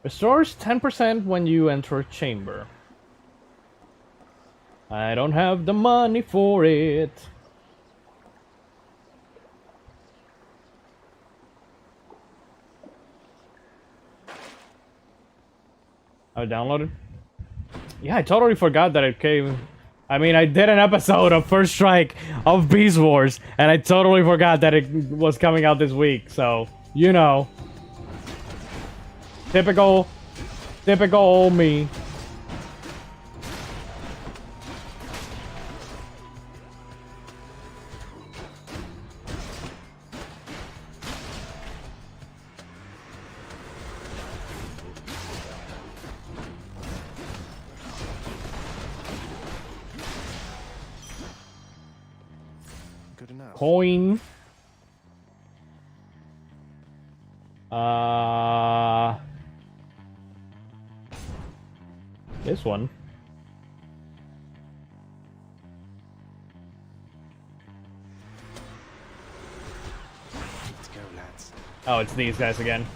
Restores 10% when you enter a chamber. I don't have the money for it. I downloaded. Yeah, I totally forgot that it came. I mean, I did an episode of First Strike of Beast Wars, and I totally forgot that it was coming out this week. So, you know. Typical old me. Good enough. Coin. This one. Let's go, lads. Oh, it's these guys again.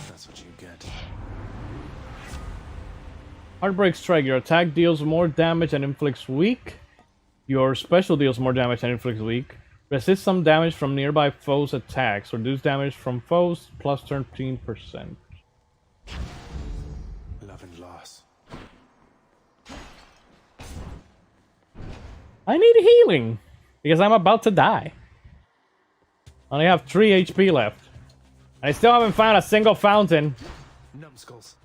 That's what you get. Heartbreak Strike. Your attack deals more damage and inflicts weak. Your special deals more damage and inflicts weak. Resist some damage from nearby foes' attacks. Reduce damage from foes plus 13%. Love and loss. I need healing because I'm about to die. I only have 3 HP left. I still haven't found a single fountain. Numbskulls.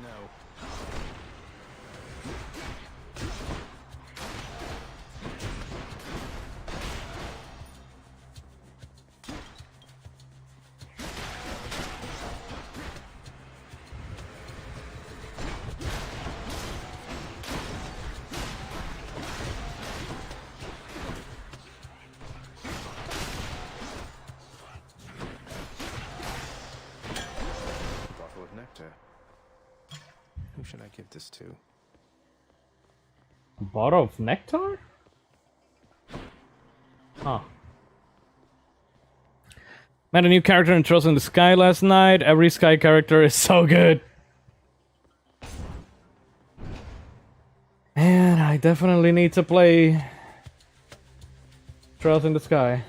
No. Bottle of nectar. Who should I give this to? Bottle of nectar? Huh. Met a new character in Trails in the Sky last night. Every Sky character is so good. And I definitely need to play Trails in the Sky.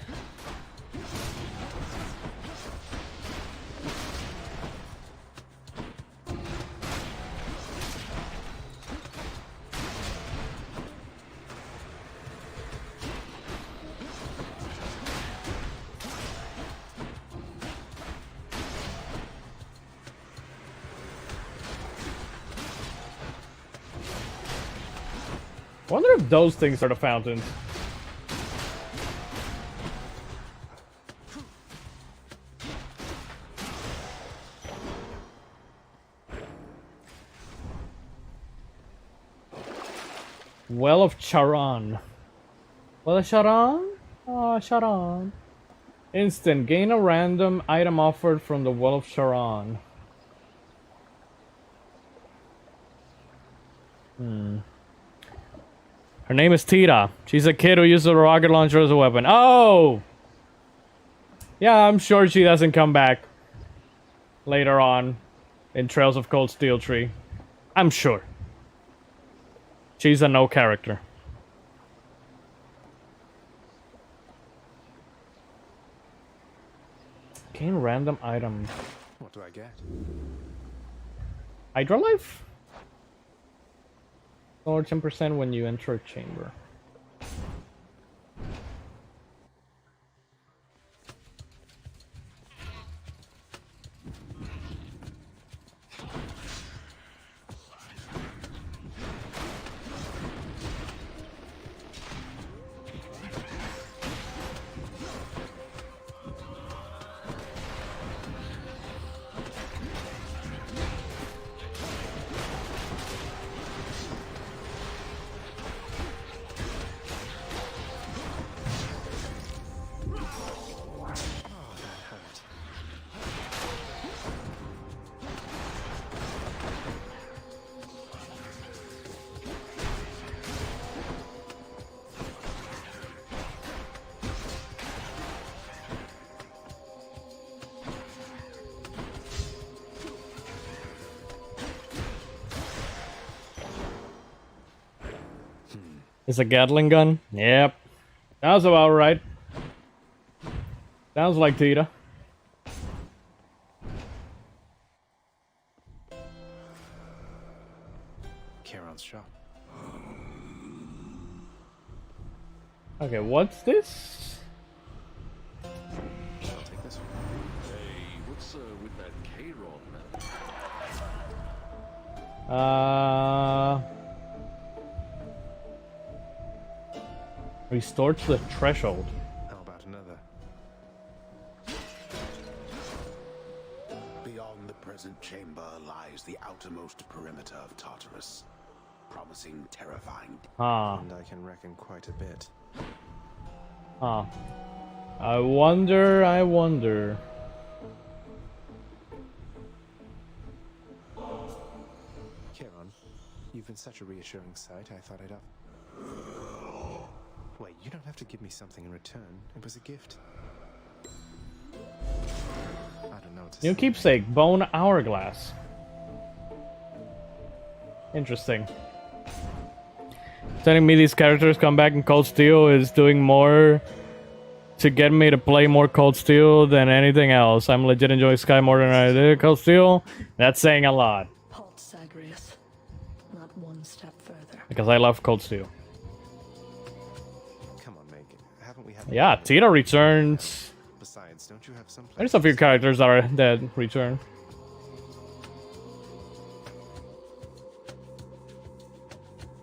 I wonder if those things are the fountains. Well of Charon. Well of Charon? Oh, Charon. Instant. Gain a random item offered from the Well of Charon. Her name is Tira. She's a kid who uses a rocket launcher as a weapon. Oh! Yeah, I'm sure she doesn't come back later on in Trails of Cold Steel Tree. I'm sure. She's a no character. Gain random item. What do I get? Hydra Life? Lower 10% when you enter a chamber. It's a Gatling gun? Yep. Sounds about right. Sounds like Tita. Charon's shop. Okay, what's this? I'll take this. Hey, what's with that K-Ron, man? Restore to the threshold. How about another? Beyond the present chamber lies the outermost perimeter of Tartarus, promising terrifying. Huh. And I can reckon quite a bit. Huh. I wonder. Charon, you've been such a reassuring sight, I thought I'd up. Wait, you don't have to give me something in return. It was a gift. I don't know what to New say. keepsake, bone hourglass. Interesting. Telling me these characters come back in Cold Steel is doing more to get me to play more Cold Steel than anything else. I'm legit enjoying Sky more than I did Cold Steel. That's saying a lot. Halt, Zagreus. Not one step further. Because I love Cold Steel. Come on, Meg. Haven't we had? Yeah, Tito returns. Besides, don't you have some? There's a few characters that return.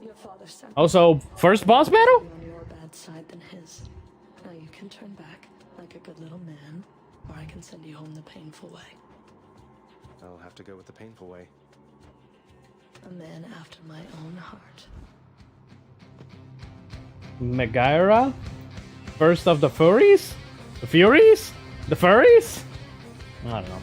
Your father sent Also, first boss battle? me on your bad side than his. Now you can turn back like a good little man, or I can send you home the painful way. I'll have to go with the painful way. A man after my own heart. Megaira? First of the Furies? The Furies? The Furries? I don't know.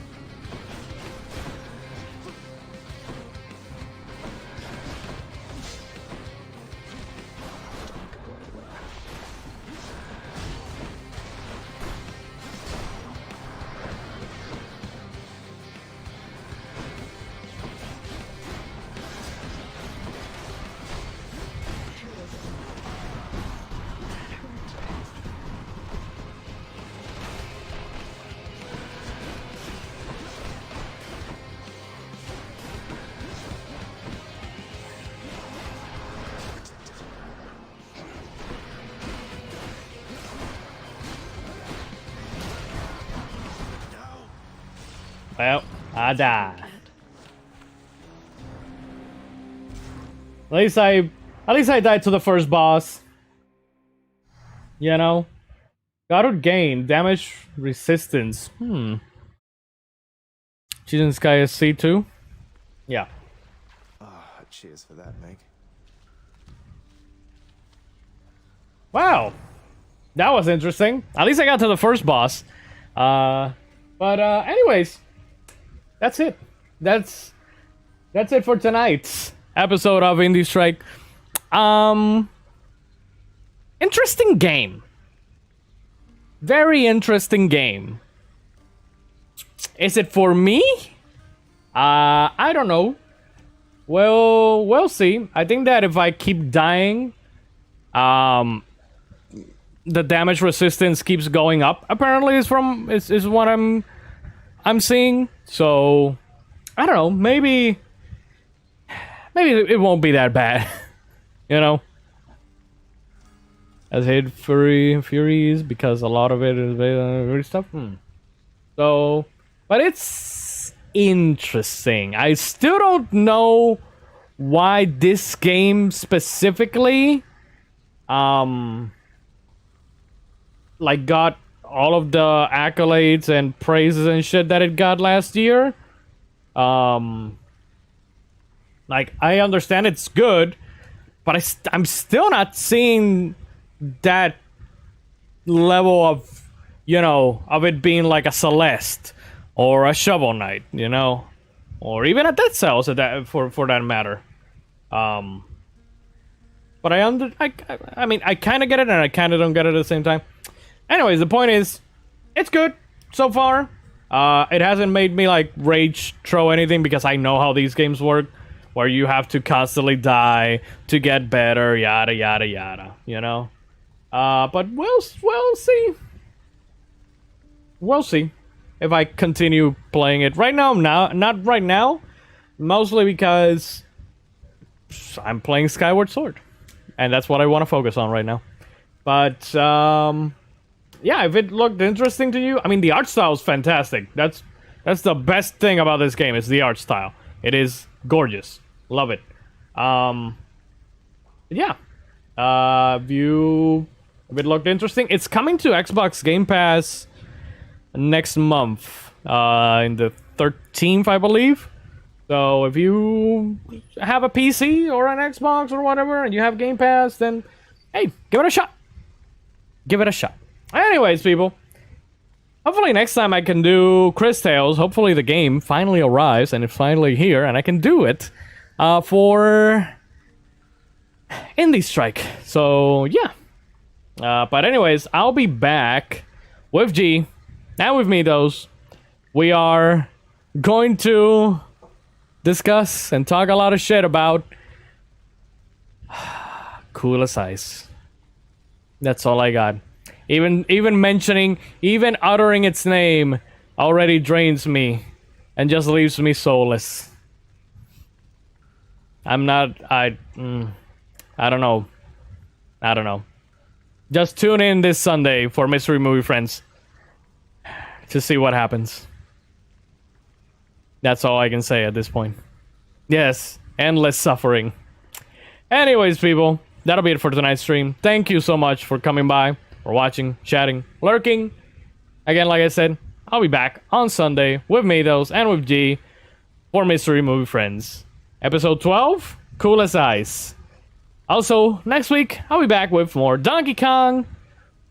Well, I died. At least I died to the first boss. You know? Goddard gain damage resistance. She's in Sky is C2? Yeah. Ah, cheers for that, Meg. Wow. That was interesting. At least I got to the first boss. Anyways, that's it. That's it for tonight's episode of Indie Strike. Interesting game. Very interesting game. Is it for me? I don't know. Well, we'll see. I think that if I keep dying, the damage resistance keeps going up. Apparently, is what I'm seeing. So I don't know. Maybe it won't be that bad. You know. As hate Furies because a lot of it is based on weird stuff. So, but it's interesting. I still don't know why this game specifically, like got all of the accolades and praises and shit that it got last year. Like I understand it's good, but I'm still not seeing that level of, you know, of it being like a Celeste or a Shovel Knight, you know, or even a Dead Cells for that matter. But I mean, I kind of get it and I kind of don't get it at the same time. Anyways, the point is, it's good so far. It hasn't made me like rage throw anything because I know how these games work, where you have to constantly die to get better, yada yada yada, you know. But we'll see. We'll see if I continue playing it right now. Not right now, mostly because I'm playing Skyward Sword, and that's what I want to focus on right now. But yeah, if it looked interesting to you, I mean, the art style is fantastic. That's the best thing about this game is the art style. It is gorgeous. Love it. Yeah. If it looked interesting, it's coming to Xbox Game Pass next month, in the 13th, I believe. So if you have a PC or an Xbox or whatever, and you have Game Pass, then hey, give it a shot. Give it a shot. Anyways, people, hopefully next time I can do Chris Tales. Hopefully the game finally arrives and it's finally here, and I can do it for Indie Strike. So yeah. But anyways, I'll be back with G and with Mitos. We are going to discuss and talk a lot of shit about Cool as Ice. That's all I got. Even mentioning, even uttering its name already drains me and just leaves me soulless. I don't know. Just tune in this Sunday for Mystery Movie Friends to see what happens. That's all I can say at this point. Yes, endless suffering. Anyways, people, that'll be it for tonight's stream. Thank you so much for coming by, for watching, chatting, lurking. Again, like I said, I'll be back on Sunday with Mitos and with G for Mystery Movie Friends. Episode 12, Cool as Ice. Also, next week, I'll be back with more Donkey Kong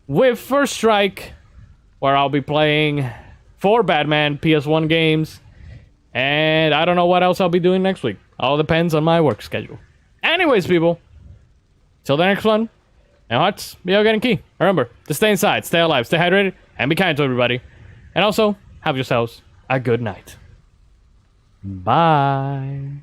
with First Strike, where I'll be playing 4 Batman PS1 games. And I don't know what else I'll be doing next week. All depends on my work schedule. Anyways, people, till the next one, and hearts, be all getting key. Remember to stay inside, stay alive, stay hydrated, and be kind to everybody. And also, have yourselves a good night. Bye.